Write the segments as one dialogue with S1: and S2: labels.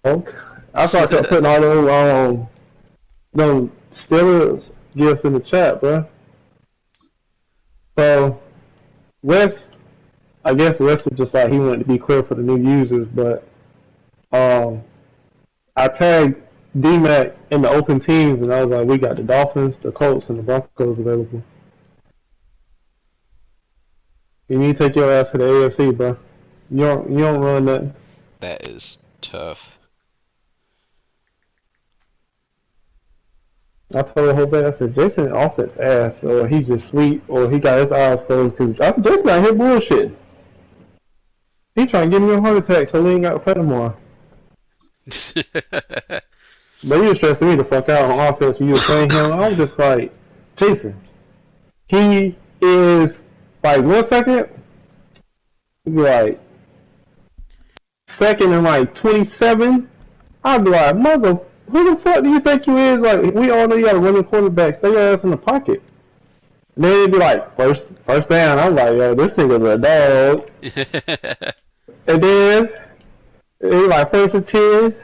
S1: Okay. I thought I kept putting all those Steelers gifts in the chat, bro. So West, I guess West was just like he wanted to be clear for the new users, but um, I tagged D-Mac in the open teams, and I was like, we got the Dolphins, the Colts, and the Broncos available. You need to take your ass to the AFC, bro. You don't run nothing.
S2: That is tough.
S1: I told Jose, I said, Jason offense ass, or he's just sweet, or he got his eyes closed, because Jason out here bullshit. He trying to give me a heart attack, so we ain't got to play tomorrow. But you was stressing me the fuck out on offense when you were playing him. I was just like, Jason, he is like 1 second, he'd be like second and like 27. I'd be like, mother, who the fuck do you think you is? Like, we all know you got a running quarterback. Stay your ass in the pocket. And then it'd be like first down. I'm like, yo, this nigga's a dog. And then it'd be like first and 10.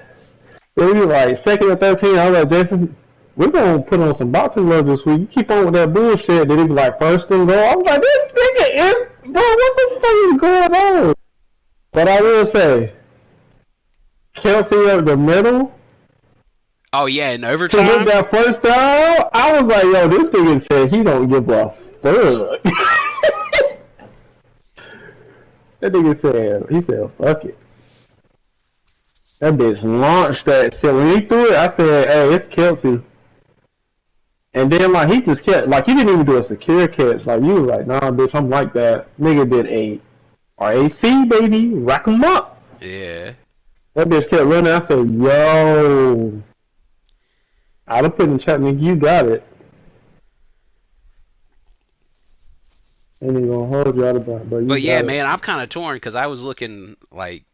S1: It'd be like second and 13. I was like, Jason, we're gonna put on some boxing gloves this week. You keep on with that bullshit. Then it'd be like first and goal. I'm like, this nigga is, bro, what the fuck is going on? But I will say, Kelsey up the middle.
S2: Oh yeah, in
S1: To
S2: overtime.
S1: get that first down, I was like, yo, this nigga said he don't give a fuck. That nigga said, he said, fuck it. That bitch launched that shit. When he threw it, I said, hey, it's Kelsey. And then, like, he just kept, like, he didn't even do a secure catch. Like, you was like, nah, bitch, I'm like that. Nigga did a RAC, baby. Rack 'em up.
S2: Yeah.
S1: That bitch kept running. I said, yo. I'd have put in the chat, nigga, you got it. Ain't even gonna hold you out of that, but
S2: Yeah,
S1: got it.
S2: man, I'm kind of torn because I was looking like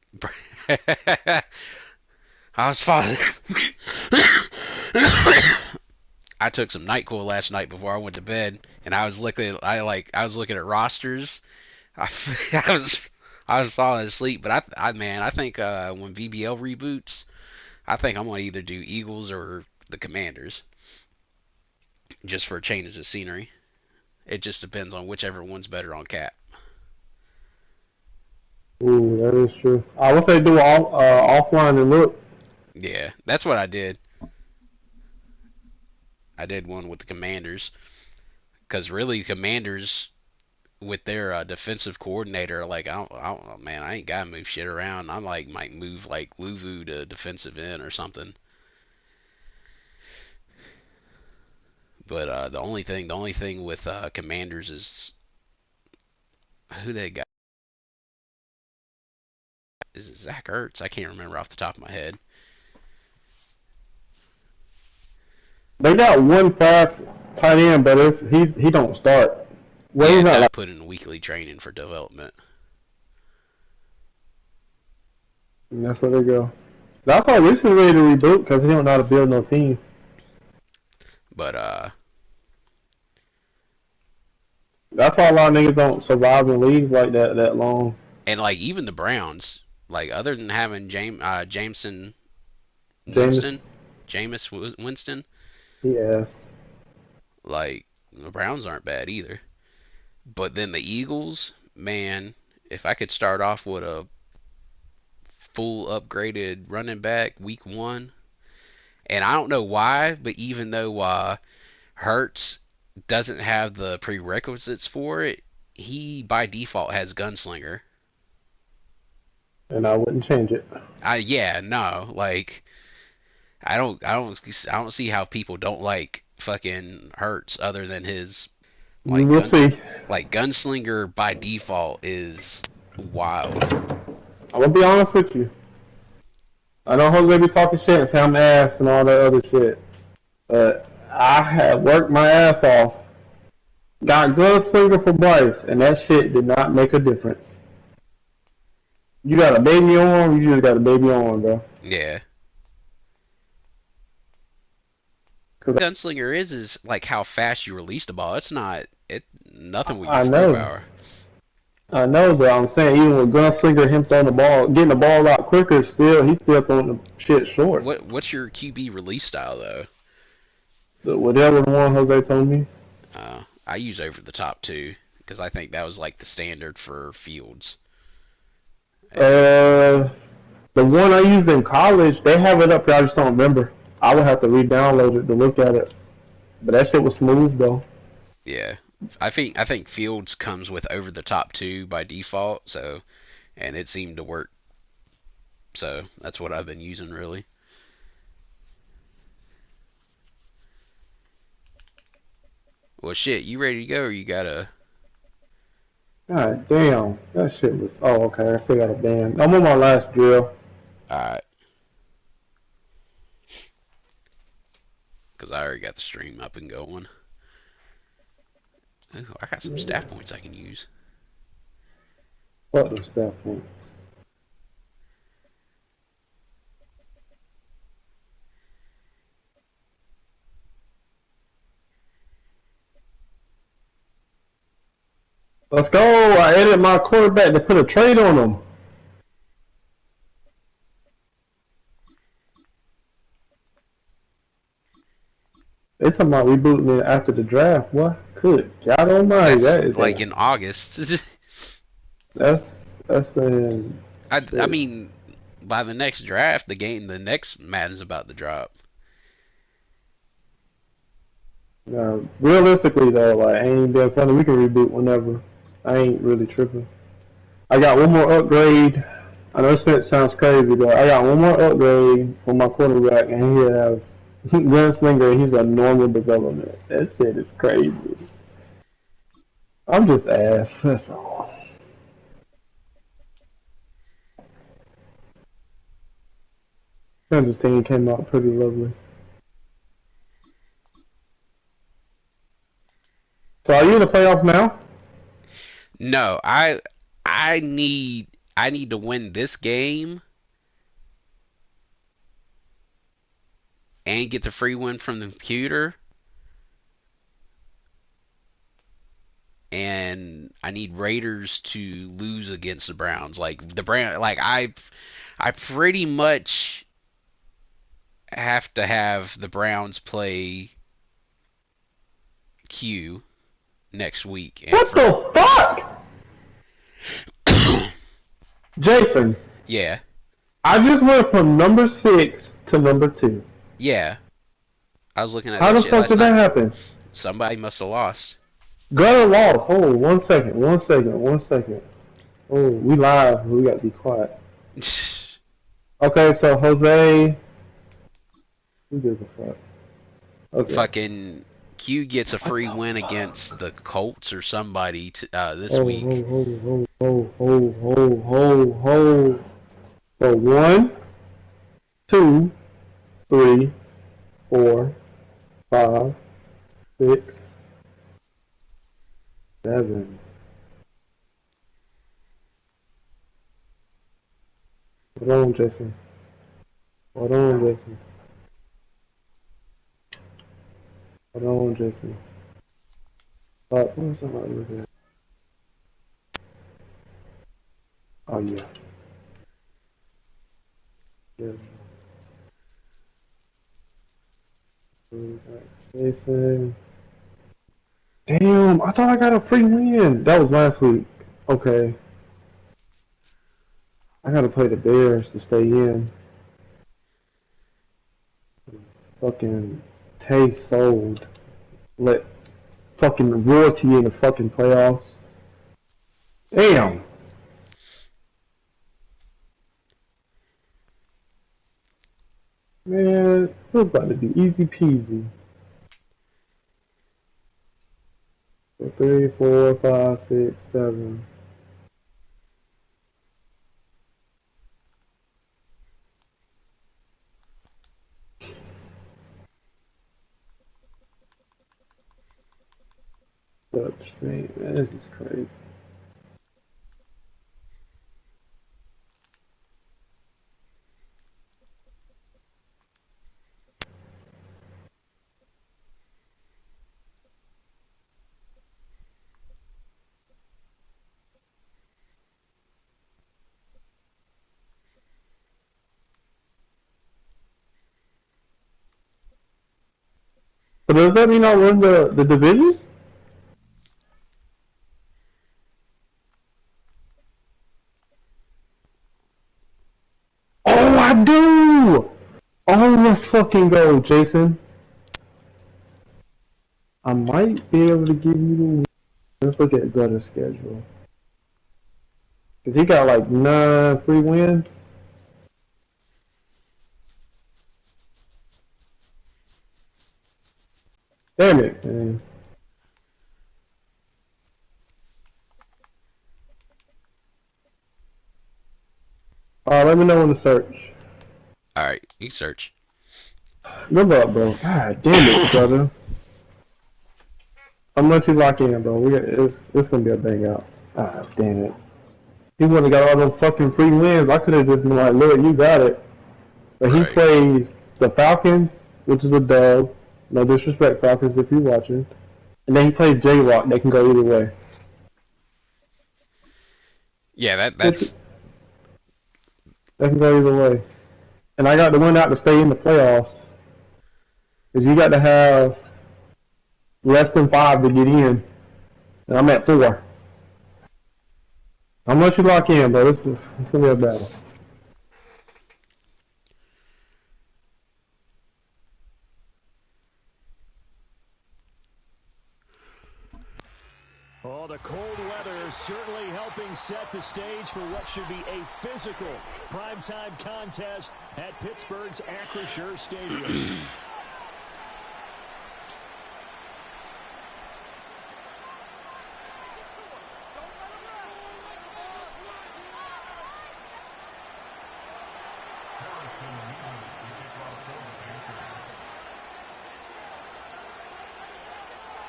S2: I was following. I took some NyQuil last night before I went to bed, and I was looking. I was looking at rosters. I, I was falling asleep, but I think when VBL reboots, I think I'm gonna either do Eagles or the Commanders, just for a change of scenery. It just depends on whichever one's better on cap.
S1: Ooh, that is true. I would say do offline and look.
S2: Yeah, that's what I did. I did one with the Commanders because really Commanders with their defensive coordinator, like I don't know, man, I ain't gotta move shit around. I like might move like Luvu to defensive end or something. But the only thing with Commanders is who they got. Is it Zach Ertz? I can't remember off the top of my head.
S1: They got one fast tight end, but he don't start. Well,
S2: Yeah,
S1: he's not
S2: Doug
S1: like.
S2: put in weekly training for development.
S1: And that's where they go. That's why Wilson's ready to reboot because he don't know how to build no team.
S2: But
S1: That's why a lot of niggas don't survive in leagues like that long.
S2: and like even the Browns, like other than having Jameson
S1: James,
S2: Winston, Jameis Winston,
S1: yes.
S2: like the Browns aren't bad either. But then the Eagles, man, if I could start off with a full upgraded running back week one, and I don't know why, but even though Hurts doesn't have the prerequisites for it, he by default has Gunslinger.
S1: And I wouldn't change it.
S2: Yeah, no, like I don't see how people don't like fucking Hurts other than his like
S1: We'll see.
S2: like Gunslinger by default is wild.
S1: I'm gonna be honest with you. I know Jose be talking shit and say I'm ass and all that other shit, but I have worked my ass off. Got Gunslinger for Bryce, and that shit did not make a difference. You got a baby arm, you just got a baby arm, bro.
S2: Yeah.
S1: Cause
S2: Gunslinger is like how fast you release the ball. It's not nothing with your
S1: I
S2: throw
S1: know.
S2: power.
S1: I know, but I'm saying even with Gunslinger, him throwing the ball, getting the ball out quicker, he's still throwing the shit short.
S2: What's your QB release style though?
S1: Whatever the one Jose told me.
S2: I use over the top too because I think that was like the standard for Fields. And
S1: Uh, the one I used in college, they have it up there. I just don't remember. I would have to re-download it to look at it. But that shit was smooth though.
S2: yeah, I think Fields comes with over the top too by default. So and it seemed to work. So that's what I've been using really. Well, shit, you ready to go or you gotta?
S1: God damn, that shit was. Oh, okay. I still got a band. I'm on my last drill.
S2: Alright, because I already got the stream up and going. Ooh, I got some staff points I can use.
S1: What the stuff? Man. Let's go. I edited my quarterback to put a trade on him. They talking about rebooting it after the draft. What? Good God Almighty,
S2: That's
S1: that is
S2: like
S1: a
S2: in August.
S1: that's that's an
S2: I
S1: shit.
S2: mean, by the next draft, the next Madden's about to drop.
S1: Realistically though, like ain't that funny. We can reboot whenever. I ain't really tripping. I got one more upgrade. I know it sounds crazy, but I got one more upgrade for my quarterback, and he have Gunslinger. He's a normal development. That shit is crazy. I'm just ass. That's all. Panthers team came out pretty lovely. So are you in the playoffs now?
S2: No, I need to win this game and get the free win from the computer, and I need Raiders to lose against the Browns. Like the Brown, like I pretty much have to have the Browns play Q next week, and
S1: What
S2: for
S1: the fuck? Jason,
S2: yeah,
S1: I just went from number 6 to number 2.
S2: yeah, I was looking at
S1: How
S2: that
S1: the
S2: shit
S1: fuck
S2: last
S1: did that
S2: night.
S1: happen?
S2: Somebody must have lost.
S1: Gutter lost. Hold 1 second. 1 second. 1 second. Oh, we live. We gotta be quiet. Okay, so Jose, who gives a fuck? Okay.
S2: Fucking Q gets a
S1: What
S2: free
S1: the
S2: win
S1: fuck?
S2: against the Colts or somebody this
S1: Oh,
S2: week.
S1: ho. So 1, 2, 3, 4, 5, 6, 7. Hold on, Jason. Hold on, Jason. Hold on, Jason. Where's somebody with it? Oh, yeah. Yeah. Jason. Damn, I thought I got a free win. That was last week. Okay. I gotta play the Bears to stay in. Fucking Tay sold. Let fucking royalty in the fucking playoffs. Damn. Man, it was about to be easy peasy. So 3, 4, 5, 6, 7. Such man, this is crazy. But does that mean I won the division? Oh, I do! Oh, let's fucking go, Jason. I might be able to give you the. Let's look at Gutter's schedule. Cause he got like 9 free wins. Damn it, man. Let me know when to search.
S2: Alright, you search.
S1: Good luck, bro. God damn it, brother. I'm gonna let you lock in, bro. It's gonna be a bang out. Ah, damn it. He would have got all those fucking free wins. I could have just been like, look, you got it. But he
S2: Right.
S1: plays the Falcons, which is a dub. No disrespect, Falcons, if you're watching. And then he plays J-Rock. They can go either way.
S2: Yeah, that's
S1: They can go either way. And I got the win out to stay in the playoffs. Because you got to have less than 5 to get in. And I'm at 4. I'm gonna let you lock in, bro. It's gonna be a battle.
S3: Oh, the cold weather is certainly helping set the stage for what should be a physical primetime contest at Pittsburgh's Acrisure Stadium.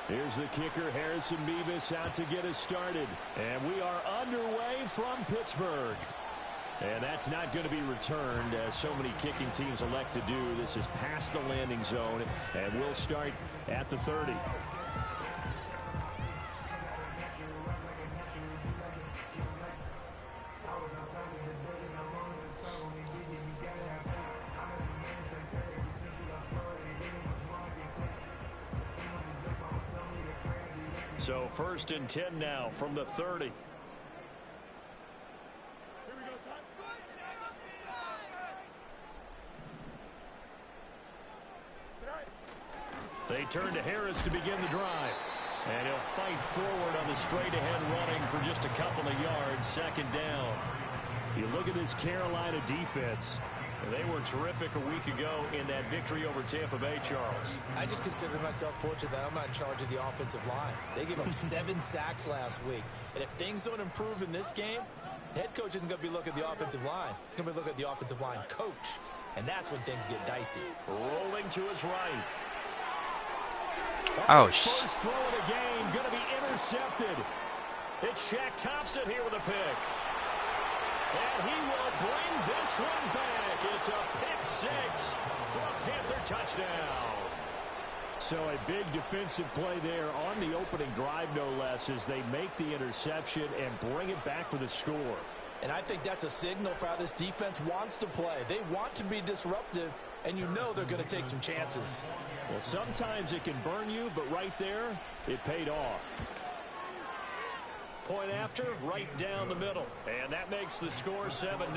S3: Here's the kicker, Harrison Beavis, out to get us started. And we are underway from Pittsburgh. And that's not going to be returned, as so many kicking teams elect to do. This is past the landing zone, and we'll start at the 30. So 1st and 10 now from the 30. They turn to Harris to begin the drive. And he'll fight forward on the straight-ahead running for just a couple of yards. 2nd down. You look at this Carolina defense. They were terrific a week ago in that victory over Tampa Bay, Charles.
S4: I just consider myself fortunate that I'm not in charge of the offensive line. They gave up 7 sacks last week. And if things don't improve in this game, the head coach isn't going to be looking at the offensive line. He's going to be looking at the offensive line coach. And that's when things get dicey.
S3: Rolling to his right.
S2: Oh,
S3: first throw of the game going to be intercepted. It's Shaq Thompson here with a pick. And he will bring this one back. It's a pick 6 for a Panther touchdown. So a big defensive play there on the opening drive, no less, as they make the interception and bring it back for the score.
S4: And I think that's a signal for how this defense wants to play. They want to be disruptive, and you know they're going to take some chances.
S3: Well, sometimes it can burn you, but right there, it paid off. Point after, right down the middle. And that makes the score 7-0.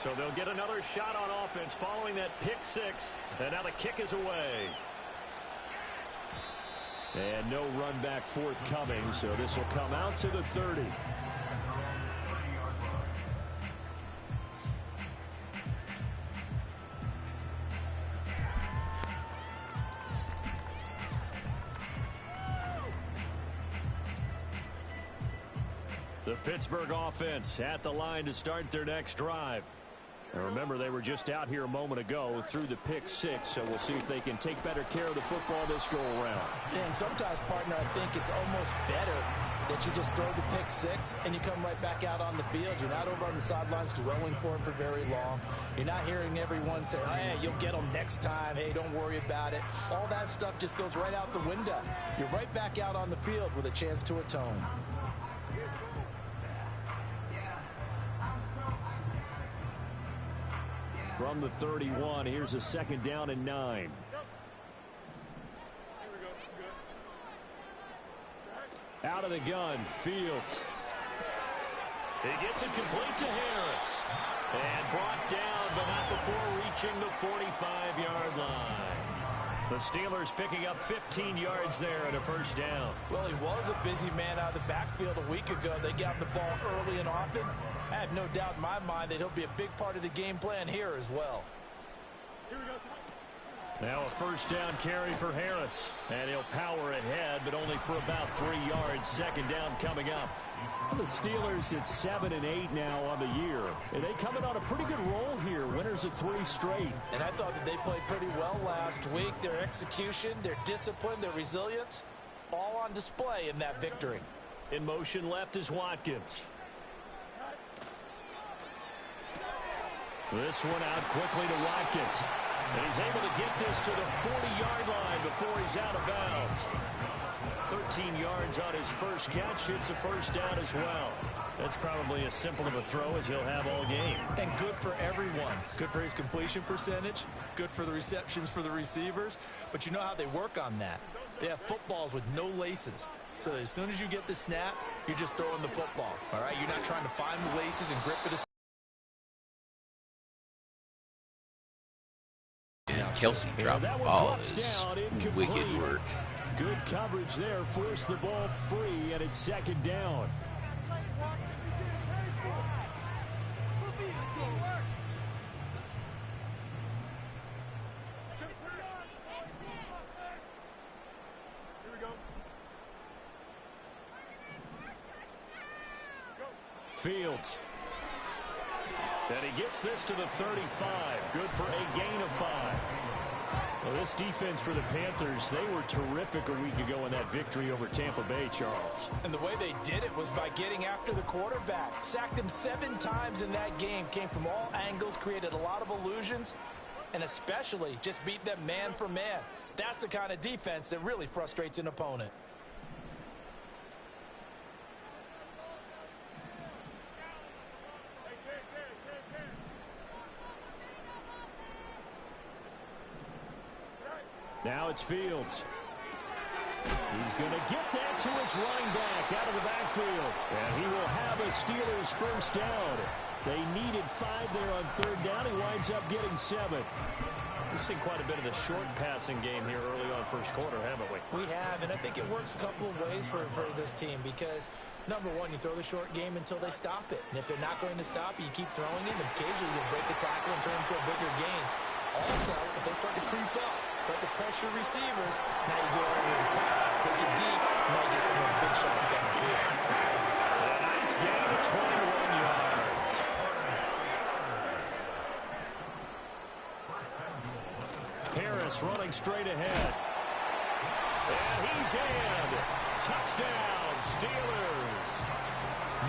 S3: So they'll get another shot on offense following that pick 6. And now the kick is away. And no run back forthcoming, so this will come out to the 30. The Pittsburgh offense at the line to start their next drive. And remember, they were just out here a moment ago through the pick 6, so we'll see if they can take better care of the football this go-around.
S4: Yeah, and sometimes, partner, I think it's almost better that you just throw the pick 6 and you come right back out on the field. You're not over on the sidelines dwelling for him for very long. You're not hearing everyone say, hey, you'll get them next time. Hey, don't worry about it. All that stuff just goes right out the window. You're right back out on the field with a chance to atone.
S3: From the 31, here's a second down and 9. Out of the gun, Fields. He gets it complete to Harris. And brought down, but not before reaching the 45-yard line. The Steelers picking up 15 yards there and a first down.
S4: Well, he was a busy man out of the backfield a week ago. They got the ball early and often. I have no doubt in my mind that he'll be a big part of the game plan here as well.
S3: Now a first down carry for Harris. And he'll power ahead, but only for about 3 yards. Second down coming up. The Steelers at 7-8 now on the year. And they coming on a pretty good roll here. Winners of 3 straight.
S4: And I thought that they played pretty well last week. Their execution, their discipline, their resilience, all on display in that victory.
S3: In motion left is Watkins. This one out quickly to Watkins. And he's able to get this to the 40-yard line before he's out of bounds. 13 yards on his first catch. It's a first down as well. That's probably as simple of a throw as he'll have all game.
S4: And good for everyone. Good for his completion percentage. Good for the receptions for the receivers. But you know how they work on that. They have footballs with no laces. So as soon as you get the snap, you're just throwing the football. All right? You're not trying to find the laces and grip it.
S2: And Kelsey dropped the ball is wicked work.
S3: Good coverage there. Forced the ball free, and it's second down. Fields. And he gets this to the 35. Good for a gain of 5. Well, this defense for the Panthers, they were terrific a week ago in that victory over Tampa Bay, Charles.
S4: And the way they did it was by getting after the quarterback. Sacked him 7 times in that game. Came from all angles, created a lot of illusions, and especially just beat them man for man. That's the kind of defense that really frustrates an opponent.
S3: Now it's Fields. He's going to get that to his running back out of the backfield. And he will have a Steelers first down. They needed 5 there on third down. He winds up getting 7. We've seen quite a bit of the short passing game here early on first quarter, haven't we?
S4: We have, and I think it works a couple of ways for this team because, number one, you throw the short game until they stop it. And if they're not going to stop it, you keep throwing it, and occasionally you'll break a tackle and turn it into a bigger gain. Also, if they start to creep up, start to pressure receivers, now you go over the top, take it deep, and now you get some of those big shots downfield.
S3: A nice gain of 21 yards. Harris running straight ahead. And he's in. Touchdown, Steelers.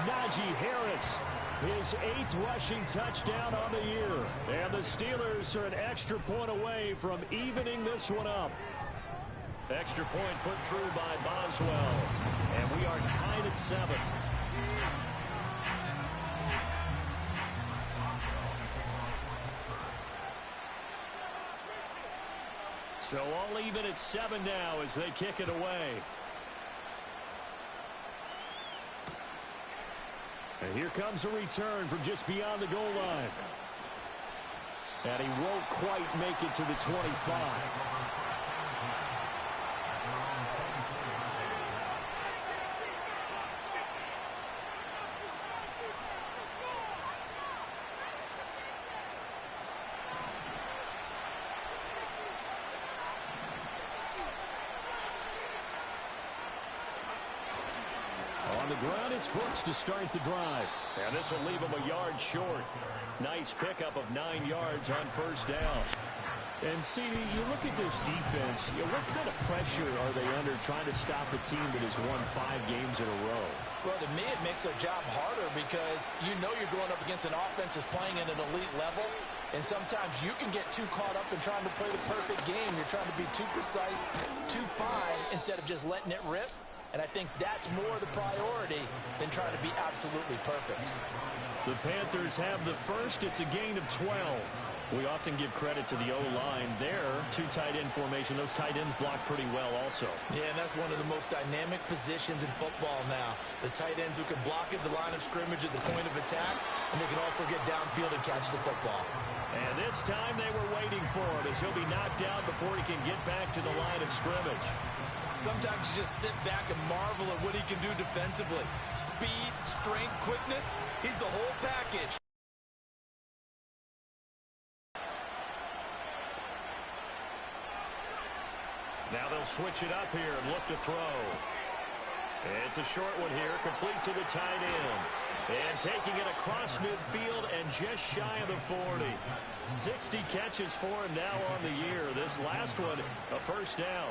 S3: Najee Harris. His 8th rushing touchdown on the year. And the Steelers are an extra point away from evening this one up. Extra point put through by Boswell. And we are tied at 7. So all even at 7 now as they kick it away. And here comes a return from just beyond the goal line. And he won't quite make it to the 25. On the ground, it's Brooks to start the drive. And this will leave him a yard short. Nice pickup of 9 yards on first down. And, CD, you look at this defense, what kind of pressure are they under trying to stop a team that has won 5 games in a row?
S4: Well, to me, it makes their job harder because you know you're going up against an offense that's playing at an elite level. And sometimes you can get too caught up in trying to play the perfect game. You're trying to be too precise, too fine, instead of just letting it rip. And I think that's more the priority than trying to be absolutely perfect.
S3: The Panthers have the first. It's a gain of 12. We often give credit to the O-line. There, two tight end formation. Those tight ends block pretty well also.
S4: Yeah, and that's one of the most dynamic positions in football now. The tight ends who can block at the line of scrimmage at the point of attack, and they can also get downfield and catch the football.
S3: And this time they were waiting for him as he'll be knocked down before he can get back to the line of scrimmage.
S4: Sometimes you just sit back and marvel at what he can do defensively. Speed, strength, quickness, he's the whole package.
S3: Now they'll switch it up here and look to throw. It's a short one here, complete to the tight end. And taking it across midfield and just shy of the 40. 60 catches for him now on the year. This last one, a first down.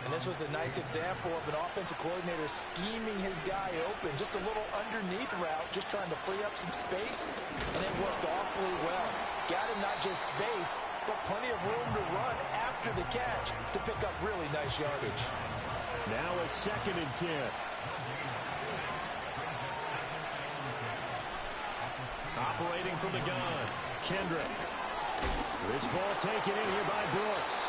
S4: And this was a nice example of an offensive coordinator scheming his guy open. Just a little underneath route, just trying to free up some space. And it worked awfully well. Got him not just space, but plenty of room to run after the catch to pick up really nice yardage.
S3: Now a 2nd and 10. Operating from the gun, Kendrick. This ball taken in here by Brooks.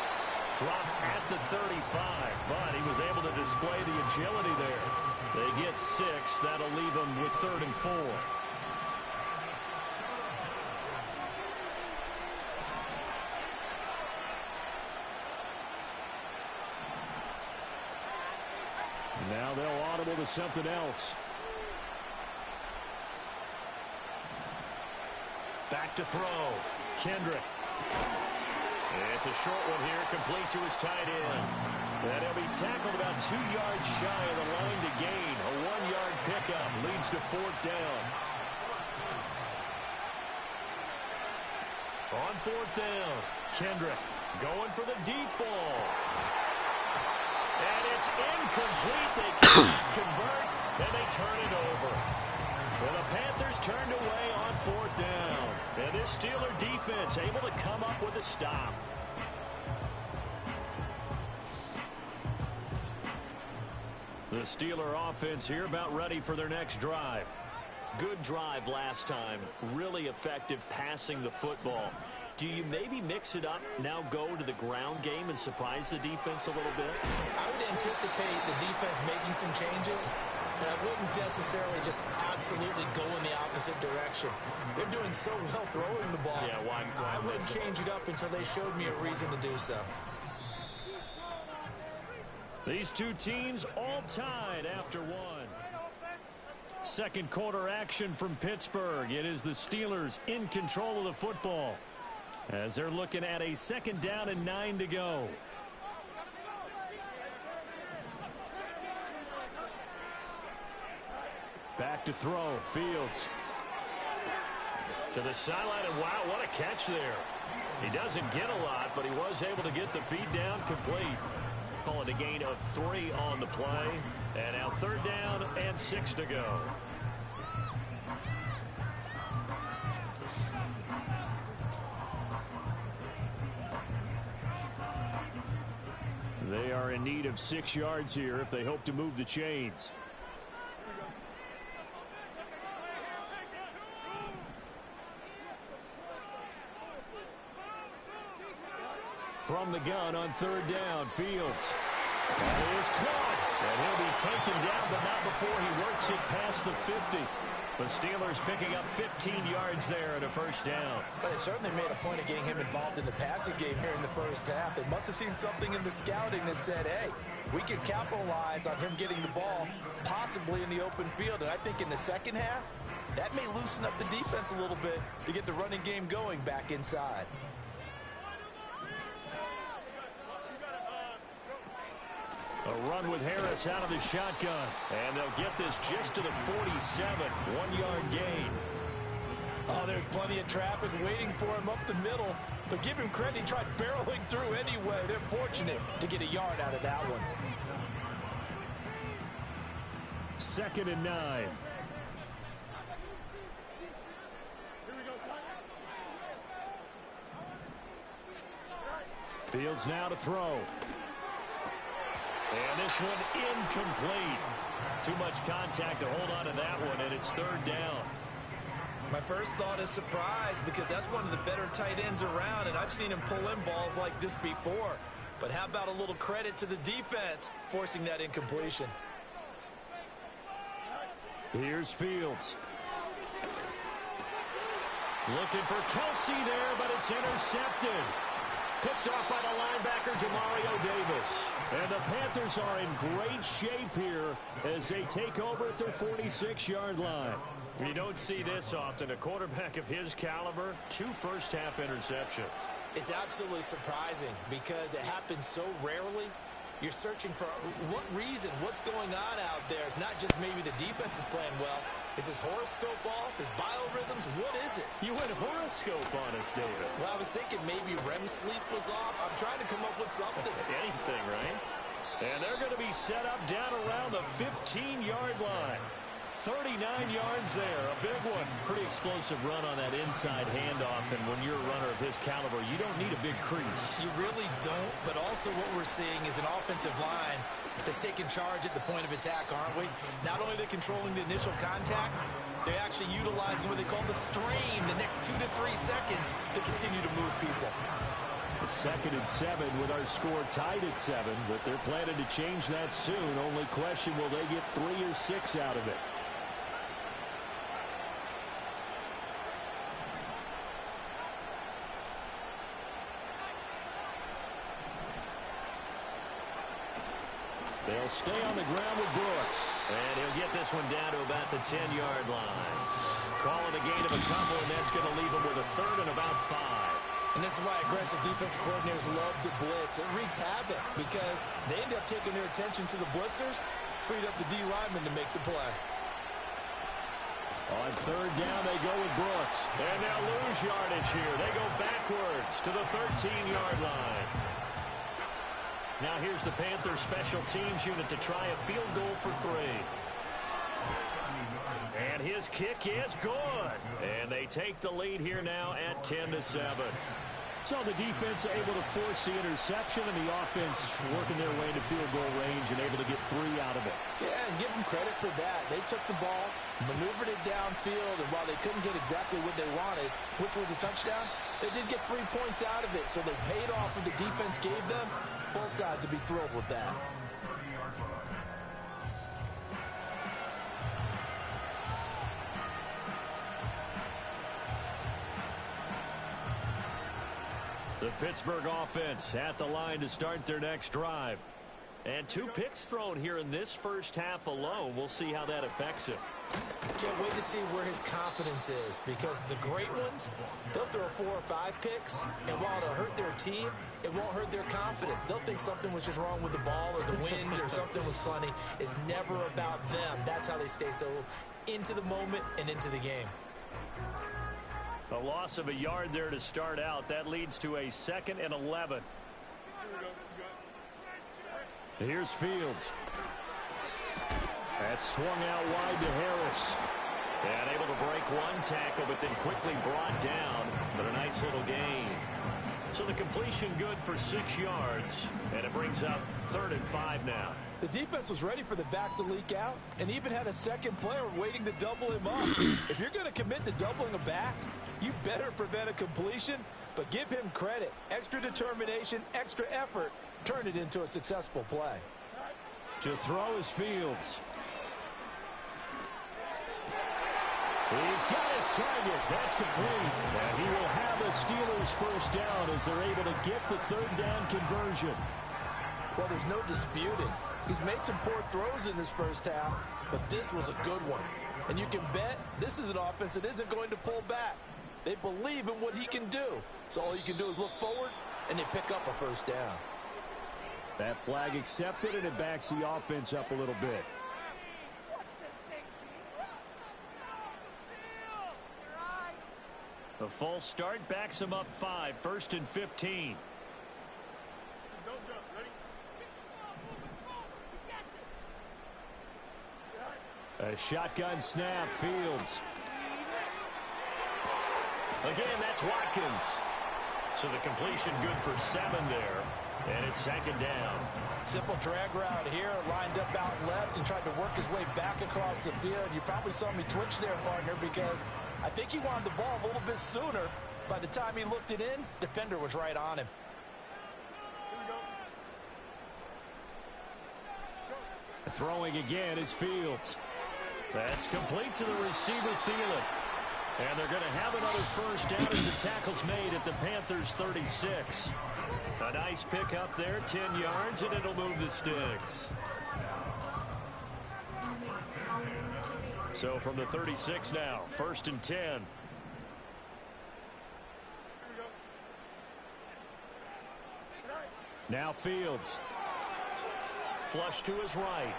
S3: Dropped at the 35, but he was able to display the agility there. They get 6. That'll leave them with 3rd and 4. Now they'll audible to something else. Back to throw. Kendrick. It's a short one here, complete to his tight end. And he'll be tackled about 2 yards shy of the line to gain. A 1-yard pickup leads to 4th down. On 4th down, Kendrick going for the deep ball. And it's incomplete. They can't convert, and they turn it over. Well, the Panthers turned away on 4th down. And this Steeler defense able to come up with a stop. The Steeler offense here about ready for their next drive. Good drive last time. Really effective passing the football. Do you maybe mix it up, now go to the ground game and surprise the defense a little bit?
S4: I would anticipate the defense making some changes, but I wouldn't necessarily just absolutely go in the opposite direction. They're doing so well throwing the ball.
S3: Yeah, why
S4: I wouldn't change it up until they showed me a reason to do so.
S3: These two teams all tied after one. Second quarter action from Pittsburgh. It is the Steelers in control of the football as they're looking at a 2nd down and 9 to go. Back to throw. Fields to the sideline, and wow, what a catch there. He doesn't get a lot, but he was able to get the feed down complete. Call it a gain of 3 on the play. And now 3rd down and 6 to go. They are in need of 6 yards here if they hope to move the chains. From the gun on 3rd down, Fields. That is caught. And he'll be taken down, but not before he works it past the 50. The Steelers picking up 15 yards there and a 1st down.
S4: But it certainly made a point of getting him involved in the passing game here in the first half. They must have seen something in the scouting that said, hey, we can capitalize on him getting the ball, possibly in the open field. And I think in the second half, that may loosen up the defense a little bit to get the running game going back inside.
S3: A run with Harris out of the shotgun. And they'll get this just to the 47. 1-yard gain.
S4: Oh, there's plenty of traffic waiting for him up the middle. But give him credit, he tried barreling through anyway. They're fortunate to get a yard out of that one.
S3: 2nd and 9. Fields now to throw. And this one incomplete. Too much contact to hold on to that one, and it's 3rd down.
S4: My first thought is surprise because that's one of the better tight ends around, and I've seen him pull in balls like this before. But how about a little credit to the defense forcing that incompletion?
S3: Here's Fields. Looking for Kelsey there, but it's intercepted. Picked off by the linebacker, Demario Davis. And the Panthers are in great shape here as they take over at their 46-yard line. You don't see this often. A quarterback of his caliber, 2 first-half interceptions.
S4: It's absolutely surprising because it happens so rarely. You're searching for what reason, what's going on out there. It's not just maybe the defense is playing well. Is his horoscope off? His biorhythms? What is it?
S3: You went horoscope on us, David.
S4: Well, I was thinking maybe REM sleep was off. I'm trying to come up with something.
S3: Anything, right? And they're going to be set up down around the 15-yard line. 39 yards there, a big one. Pretty explosive run on that inside handoff, and when you're a runner of his caliber, you don't need a big crease.
S4: You really don't, but also what we're seeing is an offensive line that's taking charge at the point of attack, aren't we? Not only are they controlling the initial contact, they're actually utilizing what they call the strain, the next 2 to 3 seconds to continue to move people.
S3: A 2nd and 7 with our score tied at 7, but they're planning to change that soon. Only question, will they get 3 or 6 out of it? They'll stay on the ground with Brooks. And he'll get this one down to about the 10-yard line. Call it a gain of a couple, and that's going to leave him with a 3rd and about 5.
S4: And this is why aggressive defensive coordinators love to blitz. It wreaks havoc because they end up taking their attention to the blitzers, freed up the D lineman to make the play.
S3: On 3rd down, they go with Brooks. And they'll lose yardage here. They go backwards to the 13-yard line. Now here's the Panthers special teams unit to try a field goal for 3. And his kick is good. And they take the lead here now at 10-7. So the defense able to force the interception, and the offense working their way into field goal range and able to get 3 out of it.
S4: Yeah, and give them credit for that. They took the ball, maneuvered it downfield, and while they couldn't get exactly what they wanted, which was a touchdown, they did get 3 points out of it. So they paid off what the defense gave them. Both sides would be thrilled with that.
S3: The Pittsburgh offense at the line to start their next drive. And 2 picks thrown here in this first half alone. We'll see how that affects him.
S4: Can't wait to see where his confidence is, because the great ones, they'll throw 4 or 5 picks, and while it'll hurt their team, it won't hurt their confidence. They'll think something was just wrong with the ball or the wind or something was funny. It's never about them. That's how they stay so into the moment and into the game.
S3: A loss of a yard there to start out. That leads to a 2nd and 11. Here's Fields. That's swung out wide to Harris. And able to break 1 tackle, but then quickly brought down. But a nice little gain. So the completion good for 6 yards. And it brings up 3rd and 5 now.
S4: The defense was ready for the back to leak out and even had a second player waiting to double him up. If you're going to commit to doubling a back, you better prevent a completion, but give him credit. Extra determination, extra effort, turn it into a successful play.
S3: To throw is Fields. He's got his target. That's complete. And he will have the Steelers first down as they're able to get the 3rd down conversion.
S4: Well, there's no disputing. He's made some poor throws in this first half, but this was a good one. And you can bet this is an offense that isn't going to pull back. They believe in what he can do. So all you can do is look forward, and they pick up a first down.
S3: That flag accepted, and it backs the offense up a little bit. The false start backs him up 5, 1st and 15. A shotgun snap, Fields. Again, that's Watkins. So the completion good for 7 there. And it's 2nd down.
S4: Simple drag route here, lined up out left and tried to work his way back across the field. You probably saw me twitch there, partner, because I think he wanted the ball a little bit sooner. By the time he looked it in, defender was right on him.
S3: Throwing again is Fields. That's complete to the receiver, Thielen. And they're going to have another first down as the tackle's made at the Panthers' 36. A nice pick up there, 10 yards, and it'll move the sticks. So from the 36 now, 1st and 10. Now Fields. Flush to his right.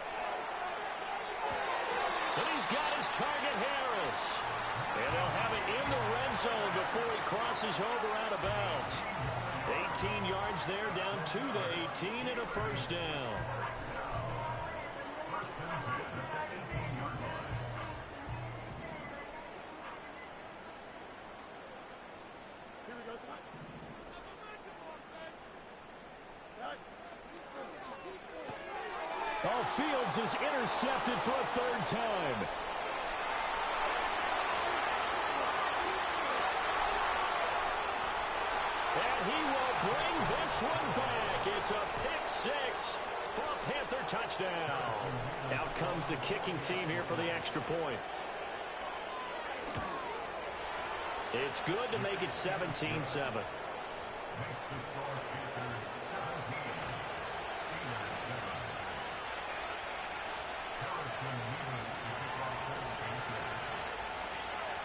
S3: And he's got his target, Harris. And they'll have it in the red zone before he crosses over out of bounds. 18 yards there, down to the 18, and a first down. Oh, Fields is intercepted for a 3rd time. And he will bring this one back. It's a pick 6 for a Panther touchdown. Out comes the kicking team here for the extra point. It's good to make it 17-7.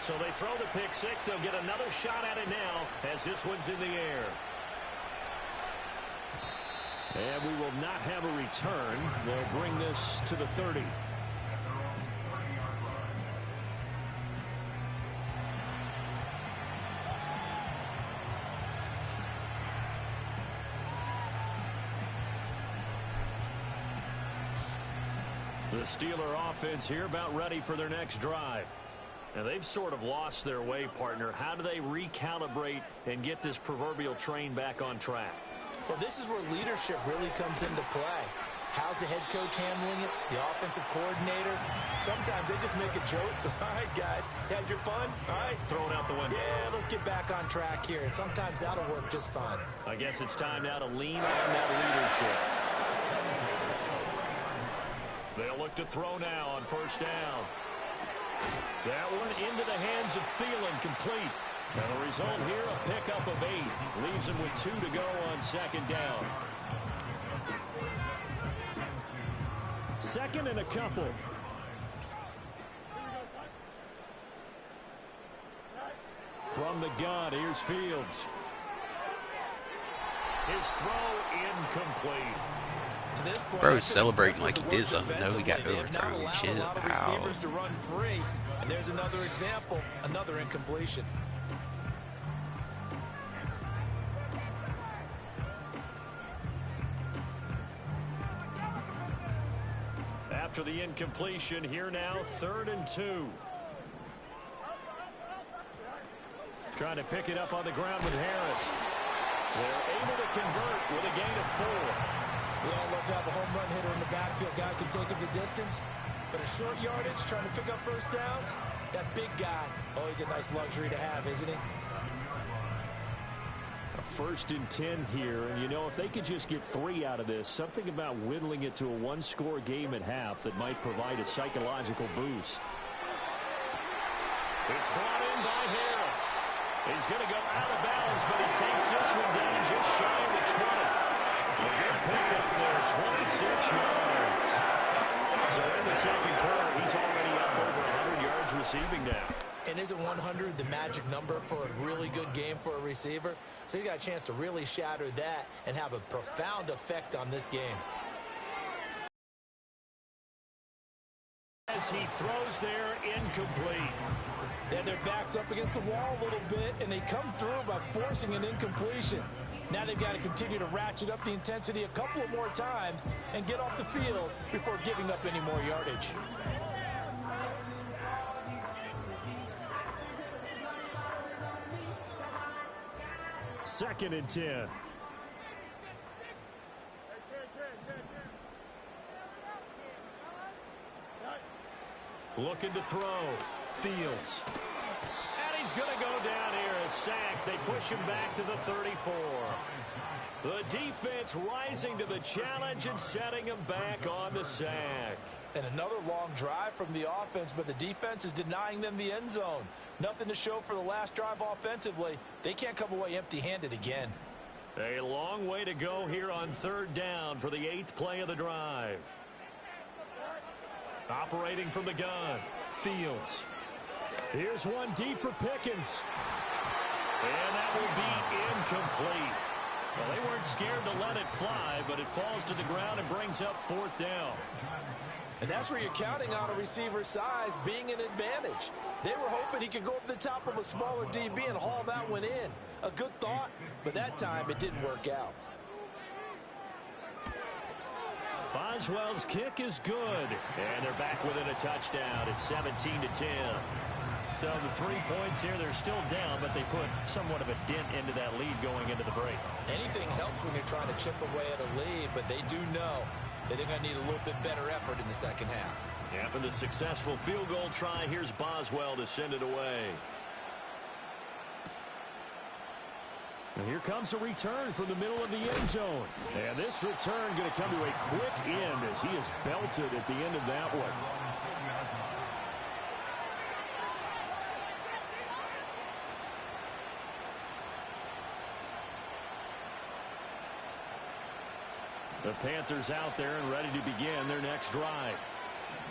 S3: So they throw the pick 6. They'll get another shot at it now as this one's in the air. And we will not have a return. They'll bring this to the 30. The Steeler offense here about ready for their next drive. Now, they've sort of lost their way, partner. How do they recalibrate and get this proverbial train back on track?
S4: Well, this is where leadership really comes into play. How's the head coach handling it? The offensive coordinator? Sometimes they just make a joke. All right, guys, had your fun? All right.
S3: Throw it out the window.
S4: Yeah, let's get back on track here. And sometimes that'll work just fine.
S3: I guess it's time now to lean on that leadership. They'll look to throw now on 1st down. That one into the hands of Thielen, complete. And the result here, a pickup of 8. Leaves him with 2 to go on 2nd down. 2nd and a couple. From the gun, here's Fields. His throw incomplete.
S4: To this point,
S2: Bro's celebrating like he did something. No, he got overthrown. Chill
S4: out. Receivers to run free. And there's another example, another incompletion.
S3: After the incompletion, here now, 3rd and 2. Trying to pick it up on the ground with Harris. They're able to convert with a gain of 4.
S4: We all love to have a home run hitter in the backfield. Guy can take up the distance. But a short yardage, trying to pick up 1st downs, that big guy, always a nice luxury to have, isn't he?
S3: A 1st and 10 here, and you know, if they could just get 3 out of this, something about whittling it to a 1-score game at half that might provide a psychological boost. It's brought in by Harris. He's going to go out of bounds, but he takes this one down just shy of the 20. A good pickup there, 26 yards. So in the 2nd quarter, he's already up over 100 yards receiving now.
S4: And isn't 100 the magic number for a really good game for a receiver? So he got a chance to really shatter that and have a profound effect on this game.
S3: As he throws there, incomplete.
S4: Yeah, their back's up against the wall a little bit, and they come through by forcing an incompletion. Now they've got to continue to ratchet up the intensity a couple of more times and get off the field before giving up any more yardage.
S3: Second and 10. Looking to throw. Fields. And he's going to go down here. A sack. They push him back to the 34. The defense rising to the challenge and setting him back on the sack.
S4: And another long drive from the offense, but the defense is denying them the end zone. Nothing to show for the last drive offensively. They can't come away empty-handed again.
S3: A long way to go here on third down for the 8th play of the drive. Operating from the gun. Fields. Here's one deep for Pickens. And that will be incomplete. Well, they weren't scared to let it fly, but it falls to the ground and brings up 4th down.
S4: And that's where you're counting on a receiver's size being an advantage. They were hoping he could go over the top of a smaller DB and haul that one in. A good thought, but that time it didn't work out.
S3: Boswell's kick is good. And they're back within a touchdown. It's 17-10. So the 3 points here, they're still down, but they put somewhat of a dent into that lead going into the break.
S4: Anything helps when you're trying to chip away at a lead, but they do know that they're going to need a little bit better effort in the second half.
S3: After the successful field goal try, here's Boswell to send it away. And here comes a return from the middle of the end zone. And this return going to come to a quick end as he is belted at the end of that one. The Panthers out there and ready to begin their next drive.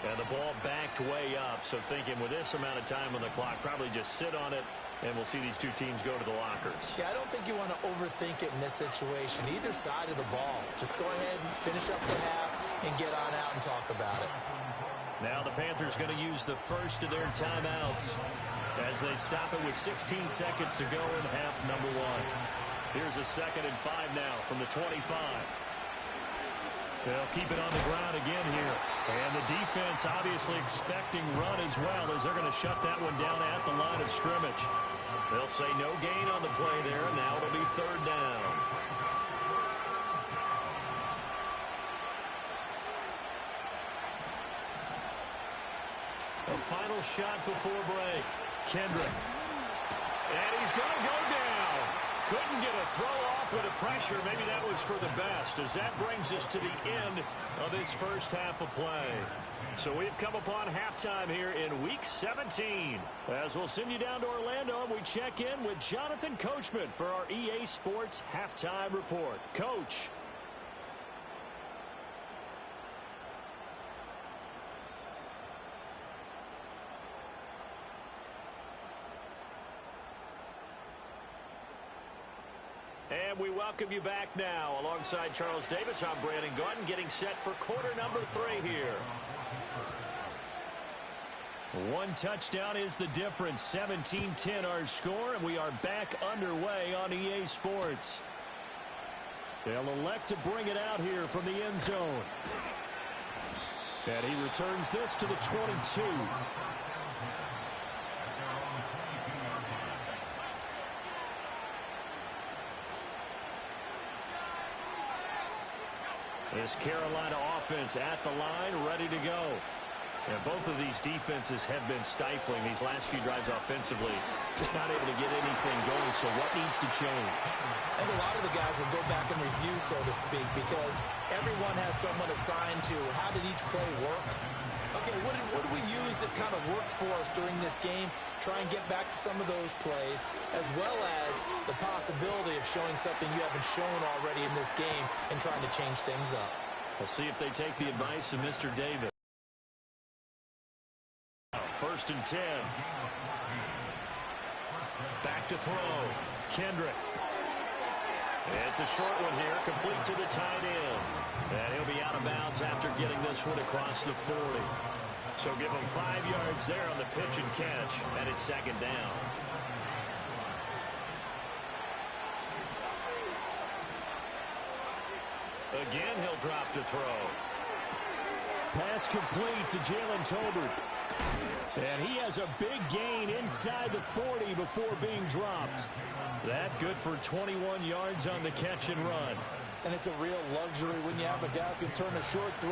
S3: And the ball backed way up, so thinking with this amount of time on the clock, probably just sit on it, and we'll see these two teams go to the lockers.
S4: Yeah, I don't think you want to overthink it in this situation, either side of the ball. Just go ahead and finish up the half and get on out and talk about it.
S3: Now the Panthers going to use the first of their timeouts as they stop it with 16 seconds to go in half number 1. Here's a 2nd and 5 now from the 25. They'll keep it on the ground again here. And the defense obviously expecting run as well as they're going to shut that one down at the line of scrimmage. They'll say no gain on the play there. Now it'll be 3rd down. A final shot before break. Kendrick. And he's going to go down. Couldn't get a throw off with the pressure. Maybe that was for the best, as that brings us to the end of this first half of play. So we've come upon halftime here in Week 17. As we'll send you down to Orlando, and we check in with Jonathan Coachman for our EA Sports Halftime Report. Coach. And we welcome you back now. Alongside Charles Davis, I'm Brandon Gordon, getting set for quarter number 3 here. One touchdown is the difference. 17-10 our score, and we are back underway on EA Sports. They'll elect to bring it out here from the end zone. And he returns this to the 22. This Carolina offense at the line, ready to go. And both of these defenses have been stifling these last few drives offensively. Just not able to get anything going, so what needs to change?
S4: And a lot of the guys will go back and review, so to speak, because everyone has someone assigned to how did each play work. Okay, what did we use that kind of worked for us during this game? Try and get back to some of those plays, as well as the possibility of showing something you haven't shown already in this game and trying to change things up.
S3: We'll see if they take the advice of Mr. Davis. 1st and 10. Back to throw. Kendrick. It's a short one here, complete to the tight end. And he'll be out of bounds after getting this one across the 40. So give him 5 yards there on the pitch and catch, and it's 2nd down. Again, he'll drop to throw. Pass complete to Jalen Tolbert. And he has a big gain inside the 40 before being dropped. That good for 21 yards on the catch and run.
S4: And it's a real luxury when you have a guy who can turn a short throw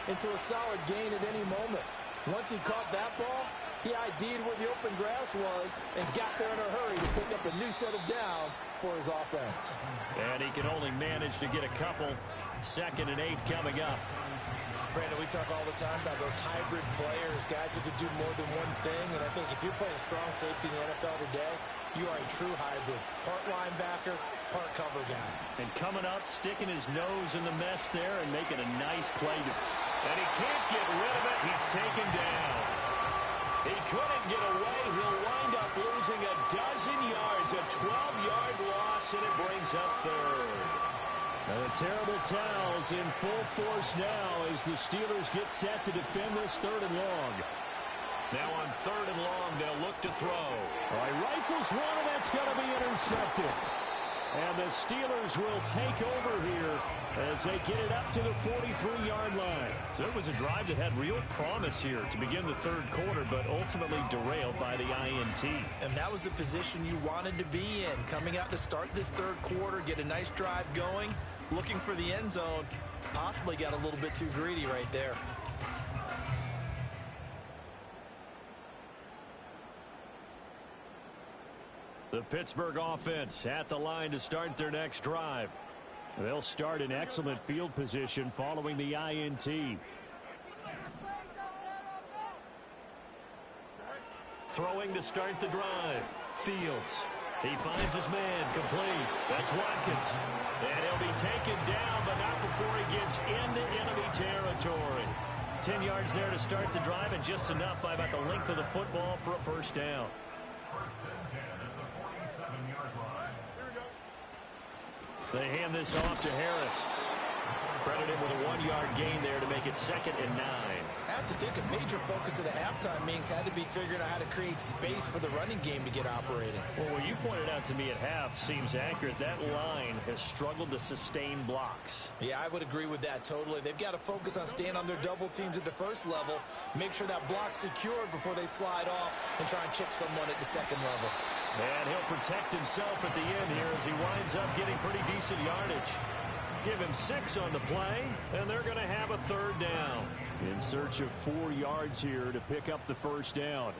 S4: into a solid gain at any moment. Once he caught that ball, he ID'd where the open grass was and got there in a hurry to pick up a new set of downs for his offense.
S3: And he can only manage to get a couple. 2nd and 8 coming up.
S4: Brandon, we talk all the time about those hybrid players, guys who can do more than one thing. And I think if you're playing strong safety in the NFL today, you are a true hybrid. Part linebacker, part cover guy.
S3: And coming up, sticking his nose in the mess there and making a nice play. And he can't get rid of it. He's taken down. He couldn't get away. He'll wind up losing a dozen yards. A 12-yard loss, and it brings up 3rd.
S5: And the terrible towels in full force now as the Steelers get set to defend this 3rd and long.
S3: Now on 3rd and long, they'll look to throw.
S5: All right, rifles one, and that's going to be intercepted. And the Steelers will take over here as they get it up to the 43-yard line.
S3: So it was a drive that had real promise here to begin the 3rd quarter, but ultimately derailed by the INT.
S4: And that was the position you wanted to be in. Coming out to start this 3rd quarter, get a nice drive going, looking for the end zone. Possibly got a little bit too greedy right there.
S3: The Pittsburgh offense at the line to start their next drive.
S5: They'll start in excellent field position following the INT.
S3: Throwing to start the drive. Fields. He finds his man complete. That's Watkins. And he'll be taken down, but not before he gets into enemy territory. 10 yards there to start the drive, and just enough by about the length of the football for a 1st down.
S5: They hand this off to Harris.
S3: Credited with a 1-yard gain there to make it 2nd and 9.
S4: I have to think a major focus at the halftime meetings had to be figuring out how to create space for the running game to get operating.
S5: Well, what you pointed out to me at half seems accurate. That line has struggled to sustain blocks.
S4: Yeah, I would agree with that totally. They've got to focus on staying on their double teams at the 1st level, make sure that block's secured before they slide off and try and chip someone at the 2nd level.
S3: And he'll protect himself at the end here as he winds up getting pretty decent yardage. Give him 6 on the play, and they're going to have a 3rd down.
S5: In search of 4 yards here to pick up the 1st down.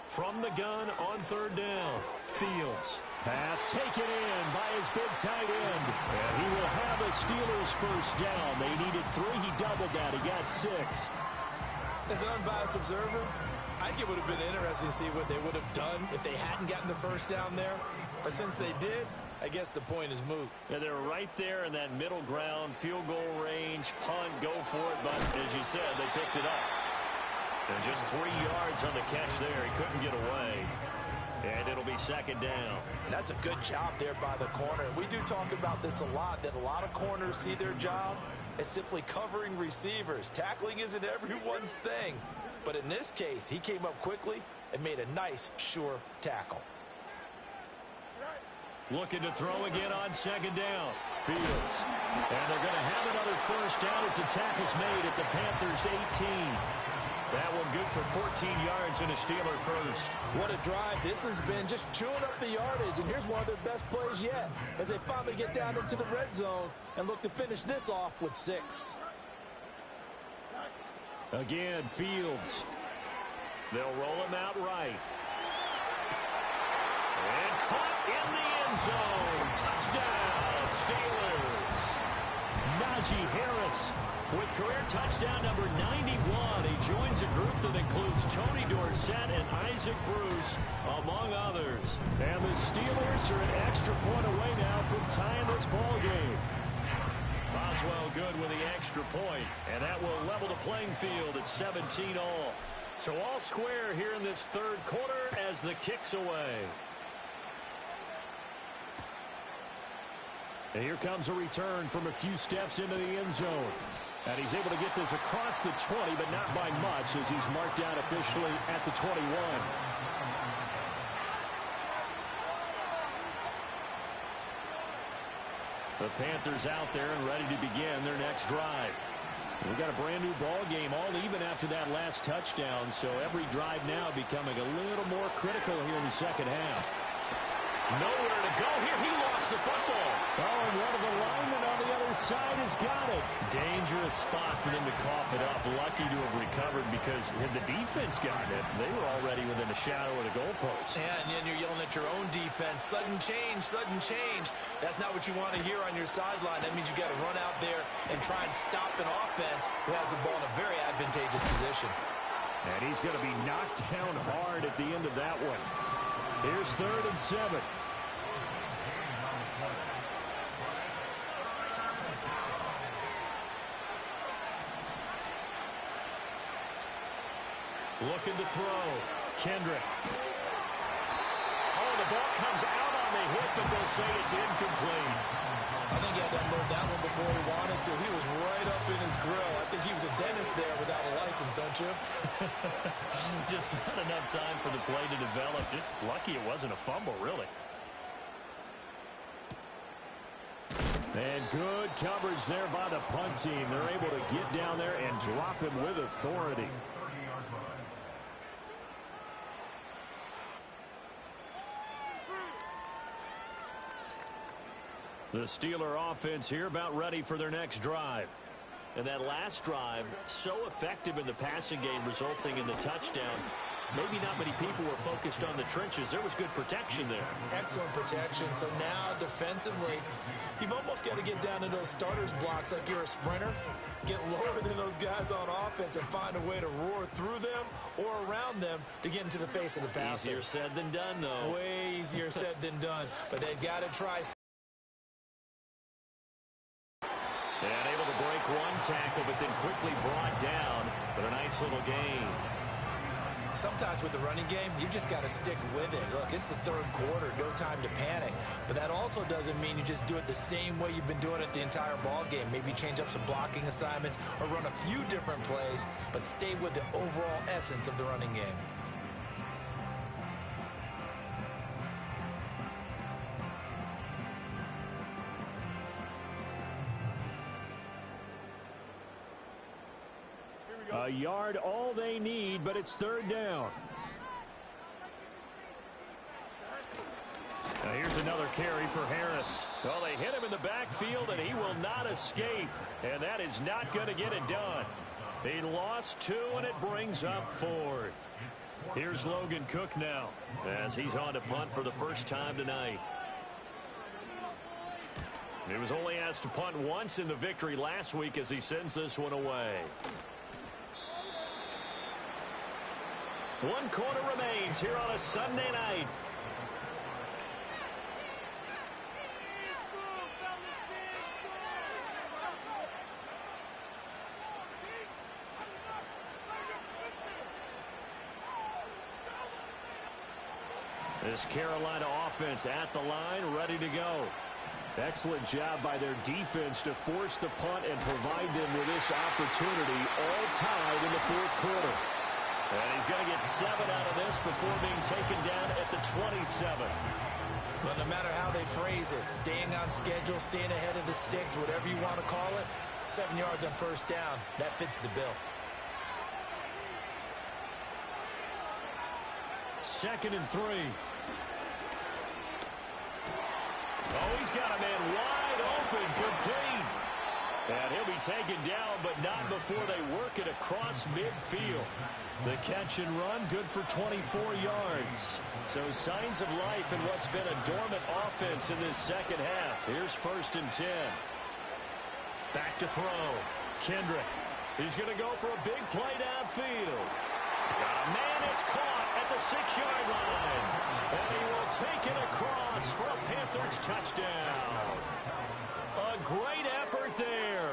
S3: From the gun on 3rd down, Fields.
S5: Pass taken in by his big tight end. And he will have a Steelers 1st down. They needed 3. He doubled that. He got 6.
S4: As an unbiased observer, I think it would have been interesting to see what they would have done if they hadn't gotten the 1st down there. But since they did, I guess the point is moot.
S5: Yeah, they were right there in that middle ground, field goal range, punt, go for it. But as you said, they picked it up.
S3: And just 3 yards on the catch there. He couldn't get away. And it'll be 2nd down.
S4: And that's a good job there by the corner. We do talk about this a lot, that a lot of corners see their job as simply covering receivers. Tackling isn't everyone's thing. But in this case, he came up quickly and made a nice, sure tackle.
S3: Looking to throw again on 2nd down.
S5: Fields.
S3: And they're going to have another 1st down as the tackle's made at the Panthers' 18. That one good for 14 yards and a Steeler 1st.
S4: What a drive this has been, just chewing up the yardage. And here's one of their best plays yet as they finally get down into the red zone and look to finish this off with 6.
S5: Again, Fields.
S3: They'll roll him out right. And caught in the end zone. Touchdown, Steelers.
S5: Najee Harris
S3: with career touchdown number 91. He joins a group that includes Tony Dorsett and Isaac Bruce, among others.
S5: And the Steelers are an extra point away now from tying this ball game.
S3: Boswell good with the extra point, and that will level the playing field at 17 all. So all square here in this 3rd quarter as the kick's away.
S5: And here comes a return from a few steps into the end zone. And he's able to get this across the 20, but not by much as he's marked down officially at the 21.
S3: The Panthers out there and ready to begin their next drive.
S5: We've got a brand new ball game, all even after that last touchdown. So every drive now becoming a little more critical here in the 2nd half.
S3: Nowhere to go here. He lost the football.
S5: Oh, and one of the linemen on the other Near side has got it.
S3: Dangerous spot for them to cough it up. Lucky to have recovered because had the defense gotten it, they were already within a shadow of the goalpost.
S4: Yeah, and then you're yelling at your own defense. Sudden change, sudden change. That's not what you want to hear on your sideline. That means you got to run out there and try and stop an offense who has the ball in a very advantageous position.
S5: And he's going to be knocked down hard at the end of that one. Here's 3rd and 7. Looking to throw. Kendrick. Oh, the ball comes out on the hit, but they'll say it's incomplete.
S4: I think he had to unload that one before he wanted to. He was right up in his grill. I think he was a dentist there without a license, don't you?
S3: Just not enough time for the play to develop. Just lucky it wasn't a fumble, really.
S5: And good coverage there by the punt team. They're able to get down there and drop him with authority. The Steeler offense here about ready for their next drive. And that last drive, so effective in the passing game, resulting in the touchdown. Maybe not many people were focused on the trenches. There was good protection there.
S4: Excellent protection. So now defensively, you've almost got to get down into those starters blocks like you're a sprinter. Get lower than those guys on offense and find a way to roar through them or around them to get into the face of the passer.
S5: Easier said than done, though.
S4: Way easier said than done. But they've got to try.
S5: And able to break one tackle, but then quickly brought down. But a nice little gain.
S4: Sometimes with the running game, you've just got to stick with it. Look, it's the 3rd quarter, no time to panic. But that also doesn't mean you just do it the same way you've been doing it the entire ball game. Maybe change up some blocking assignments or run a few different plays, but stay with the overall essence of the running game.
S5: A yard all they need, but it's 3rd down. Now here's another carry for Harris. Well, they hit him in the backfield, and he will not escape. And that is not going to get it done. He lost 2, and it brings up 4th. Here's Logan Cook now, as he's on to punt for the first time tonight. He was only asked to punt once in the victory last week as he sends this one away. 1 quarter remains here on a Sunday night. This Carolina offense at the line, ready to go. Excellent job by their defense to force the punt and provide them with this opportunity, all tied in the 4th quarter. And he's going to get 7 out of this before being taken down at the 27.
S4: But no matter how they phrase it, staying on schedule, staying ahead of the sticks, whatever you want to call it, 7 yards on 1st down, that fits the bill.
S5: 2nd and 3. Oh, he's got a man wide open, complete. And he'll be taken down, but not before they work it across midfield. The catch and run, good for 24 yards. So signs of life in what's been a dormant offense in this 2nd half. Here's 1st and 10. Back to throw. Kendrick. He's going to go for a big play downfield. Got a man, it's caught at the 6-yard line. And he will take it across for a Panthers touchdown. A great effort there.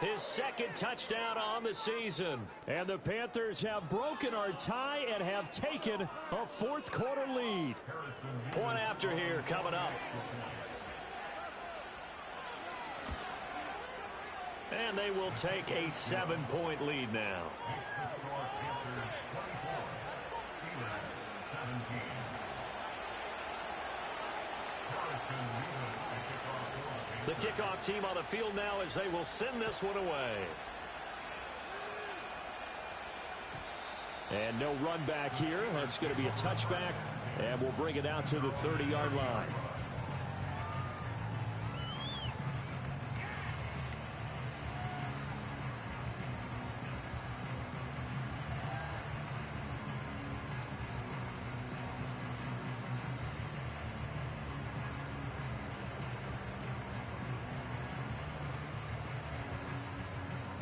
S5: His 2nd touchdown on the season. And the Panthers have broken our tie and have taken a 4th quarter lead. Point after here coming up. And they will take a 7-point lead now. The kickoff team on the field now as they will send this one away. And no run back here. That's going to be a touchback. And we'll bring it out to the 30-yard line.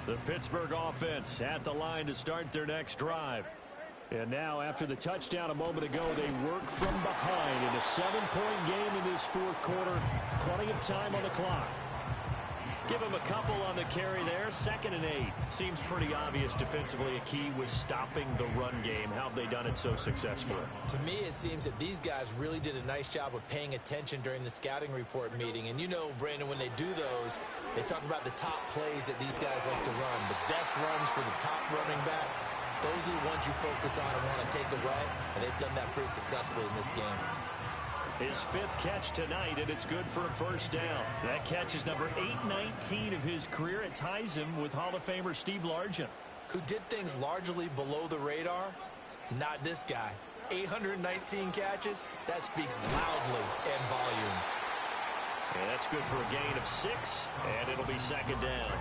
S3: The Pittsburgh offense at the line to start their next drive. And now, after the touchdown a moment ago, they work from behind in a 7-point game in this fourth quarter. Plenty of time on the clock. Give him a couple on the carry there. 2nd and 8. Seems pretty obvious defensively. A key was stopping the run game. How have they done it so successfully?
S4: To me, it seems that these guys really did a nice job of paying attention during the scouting report meeting. And you know, Brandon, when they do those, they talk about the top plays that these guys like to run. The best runs for the top running back. Those are the ones you focus on and want to take away. And they've done that pretty successfully in this game.
S3: His 5th catch tonight, and it's good for a first down. That catch is number 819 of his career. It ties him with Hall of Famer Steve Largent.
S4: Who did things largely below the radar? Not this guy. 819 catches, that speaks loudly in volumes.
S3: And that's good for a gain of 6, and it'll be 2nd down.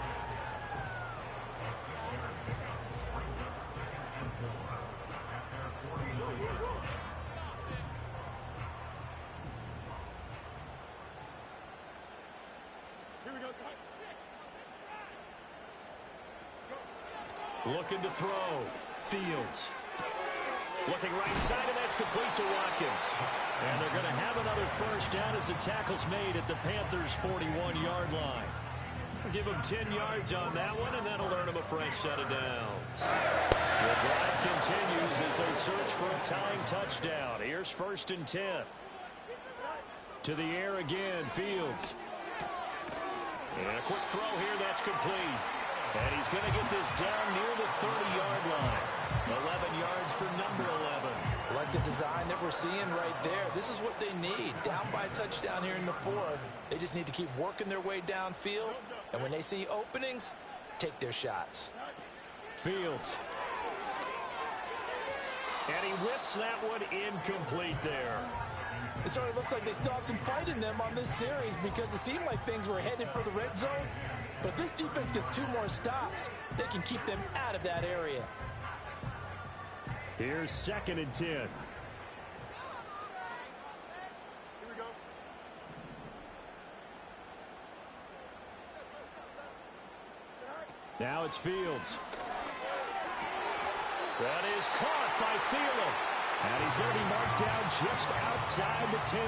S3: Looking to throw. Fields. Looking right side, and that's complete to Watkins. And they're going to have another first down as the tackle's made at the Panthers' 41-yard line. Give them 10 yards on that one, and that'll earn them a fresh set of downs. The drive continues as they search for a tying touchdown. Here's 1st and 10. To the air again, Fields. And a quick throw here, that's complete. And he's going to get this down near the 30-yard line. 11 yards for number 11.
S4: Like the design that we're seeing right there. This is what they need. Down by a touchdown here in the 4th. They just need to keep working their way downfield. And when they see openings, take their shots.
S3: Fields. And he whips that one incomplete there.
S4: It sort of looks like they still have some fight in them on this series because it seemed like things were headed for the red zone. But if this defense gets 2 more stops, they can keep them out of that area.
S3: Here's 2nd and 10. Here
S5: we go.
S3: Now it's Fields. That is caught by Thielen. And he's going to be marked down just outside the 10.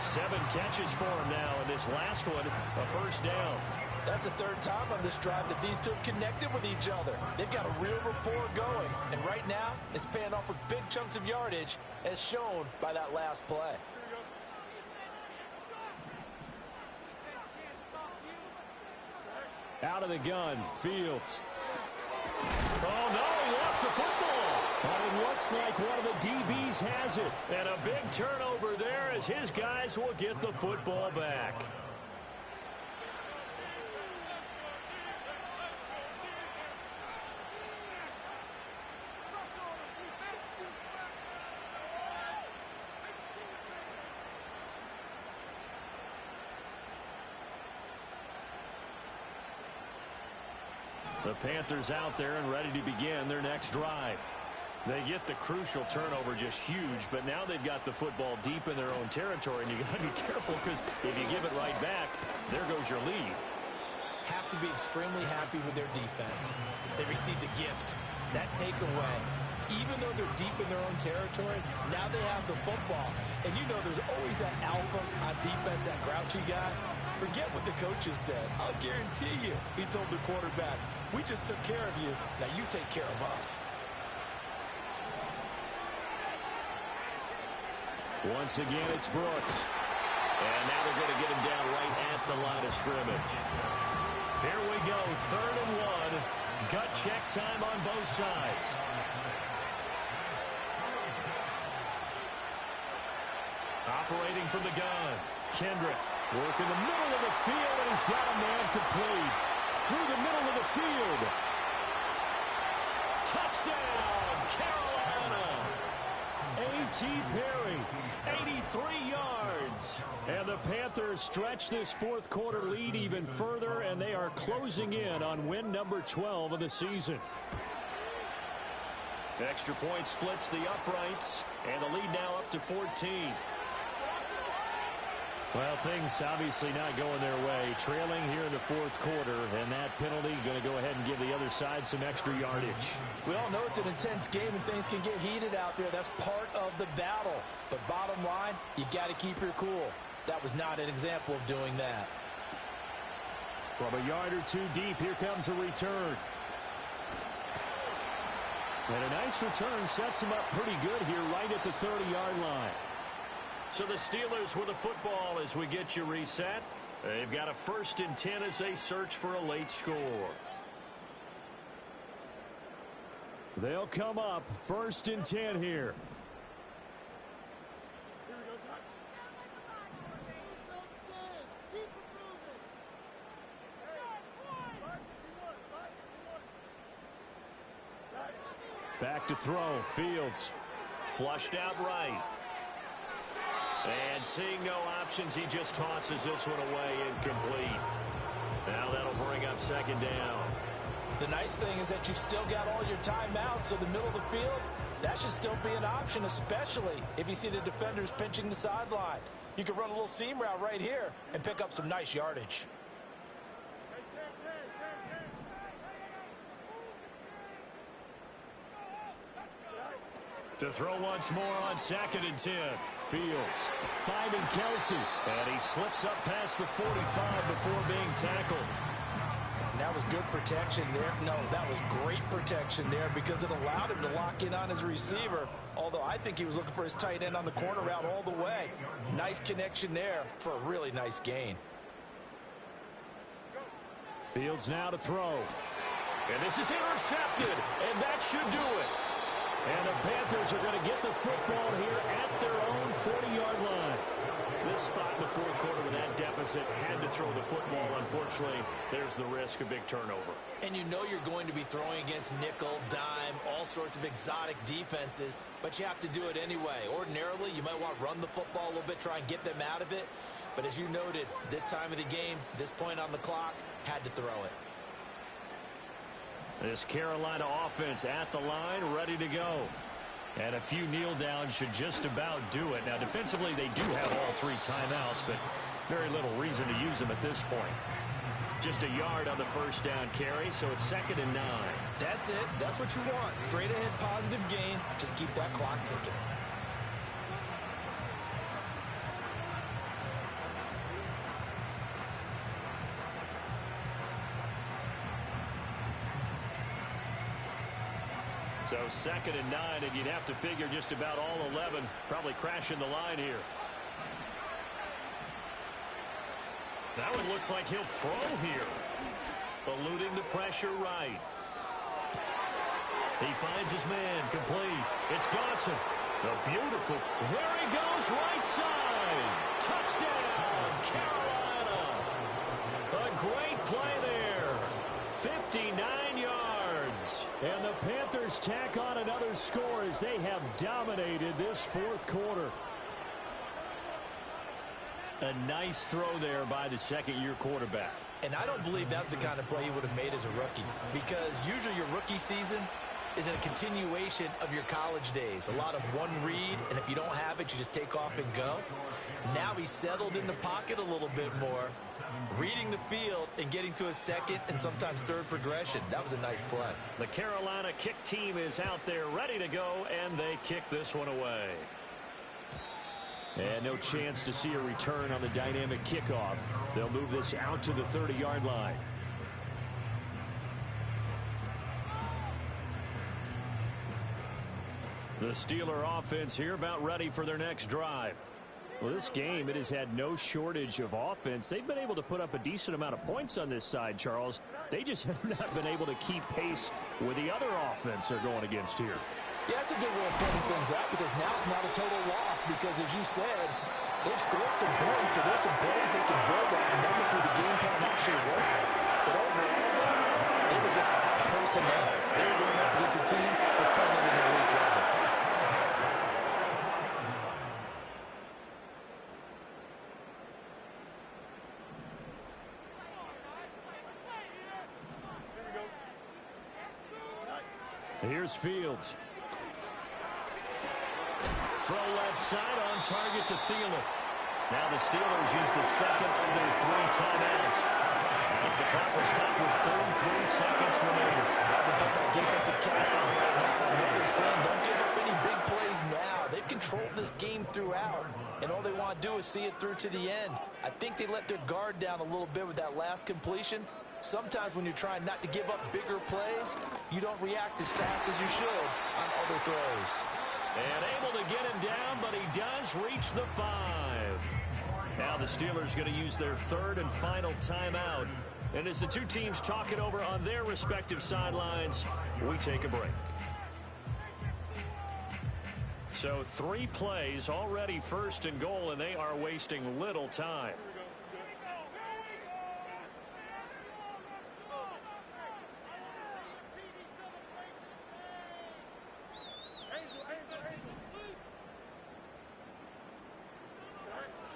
S3: 7 catches for him now, and this last one, a first down.
S4: That's the 3rd time on this drive that these two have connected with each other. They've got a real rapport going, and right now, it's paying off with big chunks of yardage, as shown by that last play.
S3: Out of the gun, Fields. Oh, no, he lost the football. But it looks like one of the DBs has it. And a big turnover there as his guys will get the football back. The Panthers out there and ready to begin their next drive. They get the crucial turnover, just huge, but now they've got the football deep in their own territory, and you got to be careful because if you give it right back, there goes your lead.
S4: Have to be extremely happy with their defense. They received a gift. That takeaway, even though they're deep in their own territory, now they have the football. And you know there's always that alpha on defense, that grouchy guy. Forget what the coaches said. I'll guarantee you, he told the quarterback, we just took care of you. Now you take care of us.
S3: Once again, it's Brooks. And now they're going to get him down right at the line of scrimmage. Here we go, 3rd and 1. Gut check time on both sides. Operating from the gun. Kendrick working the middle of the field, and he's got a man complete. Through the middle of the field. Touchdown, Carolina. A.T. Perry, 83 yards. And the Panthers stretch this 4th quarter lead even further, and they are closing in on win number 12 of the season. Extra point splits the uprights, and the lead now up to 14. Well, things obviously not going their way. Trailing here in the fourth quarter, and that penalty going to go ahead and give the other side some extra yardage.
S4: We all know it's an intense game and things can get heated out there. That's part of the battle. But bottom line, you got to keep your cool. That was not an example of doing that.
S3: From a yard or two deep, here comes a return. And a nice return sets him up pretty good here right at the 30-yard line.
S5: So the Steelers with the football as we get you reset. They've got a 1st and 10 as they search for a late score.
S3: They'll come up 1st and 10 here. Back to throw. Fields.
S5: Flushed out right. And seeing no options, he just tosses this one away incomplete. Now that'll bring up 2nd down.
S4: The nice thing is that you've still got all your timeouts, so the middle of the field, that should still be an option, especially if you see the defenders pinching the sideline. You can run a little seam route right here and pick up some nice yardage.
S5: To throw once more on 2nd and 10.
S3: Fields finding Kelsey.
S5: And he slips up past the 45 before being tackled.
S4: And that was good protection there. No, that was great protection there because it allowed him to lock in on his receiver. Although I think he was looking for his tight end on the corner route all the way. Nice connection there for a really nice gain.
S3: Fields now to throw.
S5: And this is intercepted. And that should do it.
S3: And the Panthers are going to get the football here at their own 40-yard line.
S5: This spot in the fourth quarter with that deficit had to throw the football. Unfortunately, there's the risk of big turnover.
S4: And you know you're going to be throwing against nickel, dime, all sorts of exotic defenses, but you have to do it anyway. Ordinarily, you might want to run the football a little bit, try and get them out of it. But as you noted, this time of the game, this point on the clock, had to throw it.
S5: This Carolina offense at the line, ready to go. And a few kneel downs should just about do it. Now, defensively, they do have all 3 timeouts, but very little reason to use them at this point. Just a yard on the 1st down carry, so it's 2nd and 9.
S4: That's it. That's what you want. Straight ahead positive gain. Just keep that clock ticking.
S5: So 2nd and 9, and you'd have to figure just about all 11 probably crashing the line here. That one looks like he'll throw here. Eluding the pressure right. He finds his man complete. It's Dawson. A beautiful. There he goes, right side. Touchdown, Carolina. A great play there. 59 yards.
S3: And the Panthers tack on another score as they have dominated this fourth quarter.
S5: A nice throw there by the 2nd-year quarterback.
S4: And I don't believe that was the kind of play he would have made as a rookie, because usually your rookie season is a continuation of your college days. A lot of one read, and if you don't have it, you just take off and go. Now he's settled in the pocket a little bit more, reading the field and getting to a 2nd and sometimes 3rd progression. That was a nice play.
S5: The Carolina kick team is out there ready to go, and they kick this one away.
S3: And no chance to see a return on the dynamic kickoff. They'll move this out to the 30-yard line.
S5: The Steeler offense here about ready for their next drive.
S3: Well, this game, it has had no shortage of offense. They've been able to put up a decent amount of points on this side, Charles. They just have not been able to keep pace with the other offense they're going against here.
S4: Yeah, that's a good way of pointing things out, because now it's not a total loss, because as you said, they've scored some points, so there's some plays they can build on moments where the game plan actually worked. But overall, though, they were just out-personnel. They were going up against a team that's playing at an elite level.
S3: Here's Fields.
S5: Throw left side on target to Thielen.
S3: Now the Steelers use the second of their 3 timeouts. As the clock will stop with 33 seconds remaining.
S4: Now they put that defensive cap on right now. I know they're saying don't give up any big plays now. They've controlled this game throughout, and all they want to do is see it through to the end. I think they let their guard down a little bit with that last completion. Sometimes when you're trying not to give up bigger plays, you don't react as fast as you should on other throws.
S3: And able to get him down, but he does reach the 5. Now the Steelers going to use their 3rd and final timeout. And as the two teams talk it over on their respective sidelines, we take a break. So 3 plays already 1st and goal, and they are wasting little time.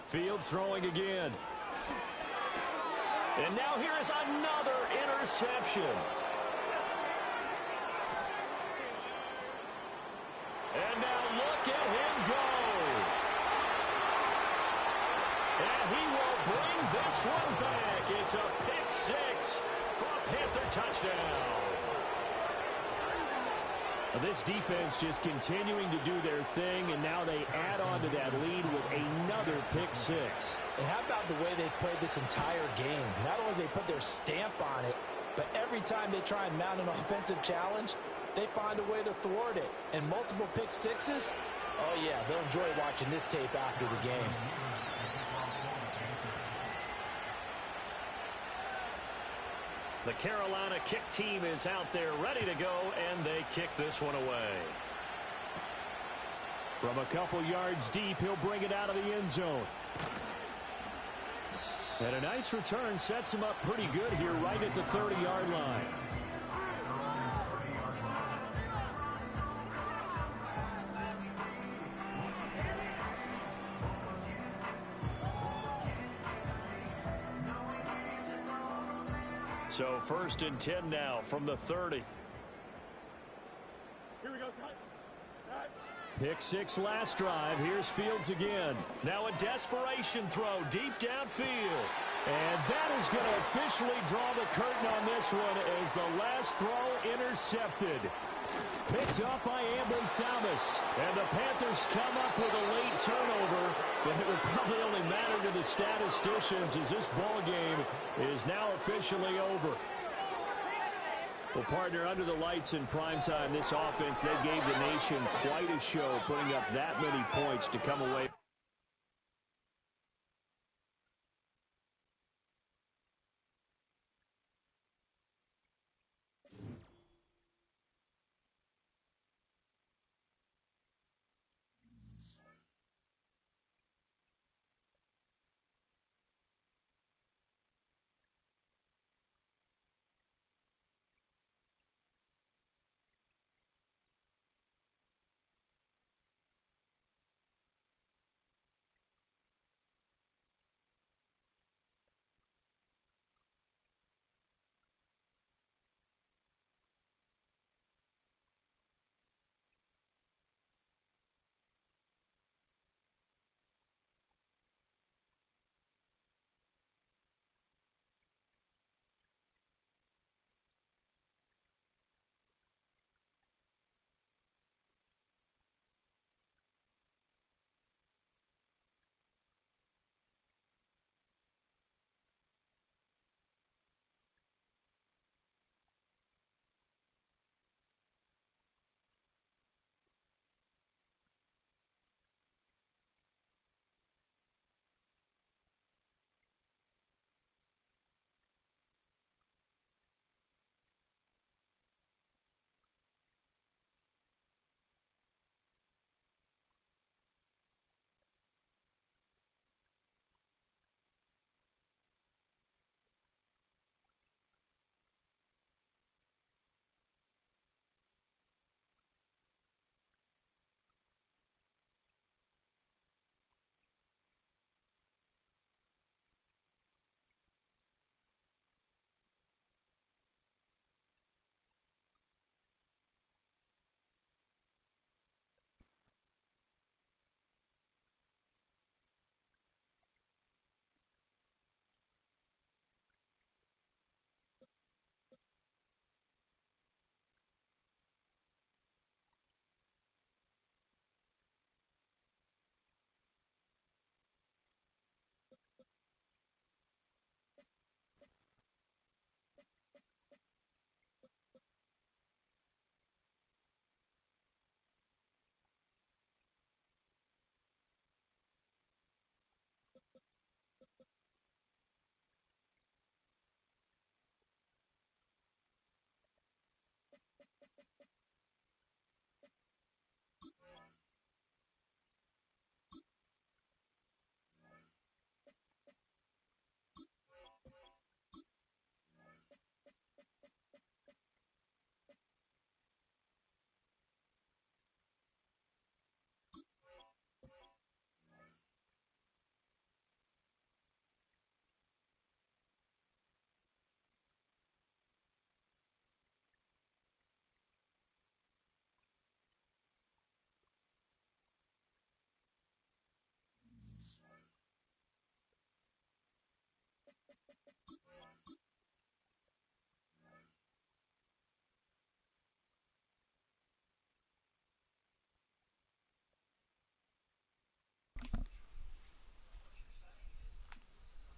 S3: Fields throwing again. And now here is another interception. And now look at him go. And he will bring this one back. It's a pick 6 for a Panther touchdown. This defense just continuing to do their thing, and now they add on to that lead with another pick 6.
S4: And how about the way they've played this entire game? Not only do they put their stamp on it, but every time they try and mount an offensive challenge, they find a way to thwart it. And multiple pick 6s, oh yeah, they'll enjoy watching this tape after the game.
S3: The Carolina kick team is out there ready to go, and they kick this one away. From a couple yards deep, he'll bring it out of the end zone. And a nice return sets him up pretty good here right at the 30-yard line. So 1st and 10 now from the 30.
S6: Here we go,
S3: Pick 6 last drive. Here's Fields again. Now a desperation throw deep downfield. And that is going to officially draw the curtain on this one as the last throw intercepted. Picked up by Ambry Thomas. And the Panthers come up with a late turnover. And it would probably only matter to the statisticians as this ball game is now officially over. Well, partner, under the lights in primetime, this offense, they gave the nation quite a show, putting up that many points to come away.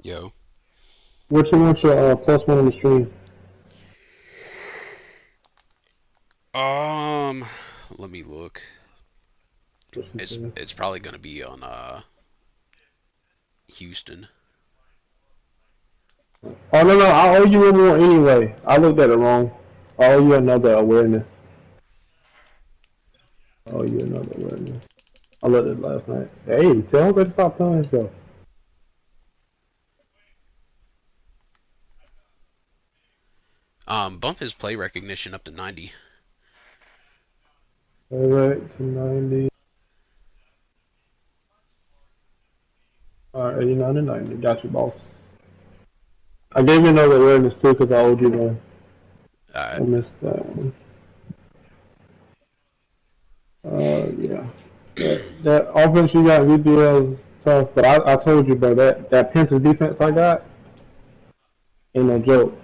S2: Yo.
S1: What you want your plus one on the stream?
S2: Let me look.
S1: What she said.
S2: It's probably gonna be on Houston.
S1: Oh no, I owe you one more anyway. I looked at it wrong. I owe you another awareness. I owe you another awareness. I looked at it last night. Hey, tell him to stop playing himself.
S2: Bump his play recognition up to 90.
S1: Alright, to 90. Alright, 89 to 90. Got you, boss. I gave you another awareness too because I owed you one. I
S2: Alright.
S1: missed that one. Yeah. That offense you got in VBL is tough, but I told you, bro, that Panthers defense I got ain't no joke.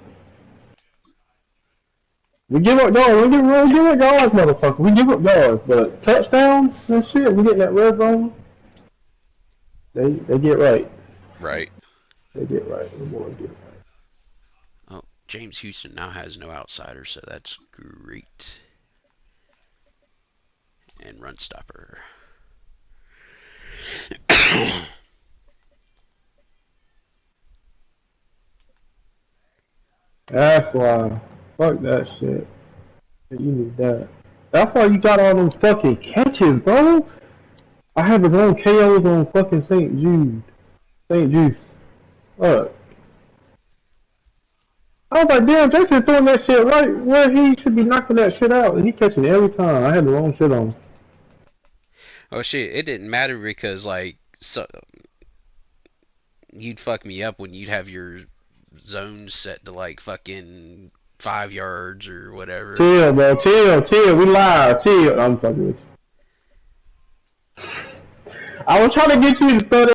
S1: We give up yards, we give up yards, motherfucker. We give up yards, but touchdowns and shit, we get that red zone. They get right.
S2: Right.
S1: They get right. The boys get right.
S2: Oh, James Houston now has no outsider, so that's great. And run stopper.
S1: That's why. Fuck that shit. You need that. That's why you got all those fucking catches, bro. I had the wrong KOs on fucking St. Jude. St. Juice. Look. I was like, damn, Jason throwing that shit right where he should be knocking that shit out, and he catching it every time. I had the wrong shit on.
S2: Oh shit, it didn't matter because like you'd fuck me up when you'd have your zones set to like fucking 5 yards or whatever.
S1: Chill, bro. Chill. We live. Chill. I'm fucking with you. I was trying to get you to throw that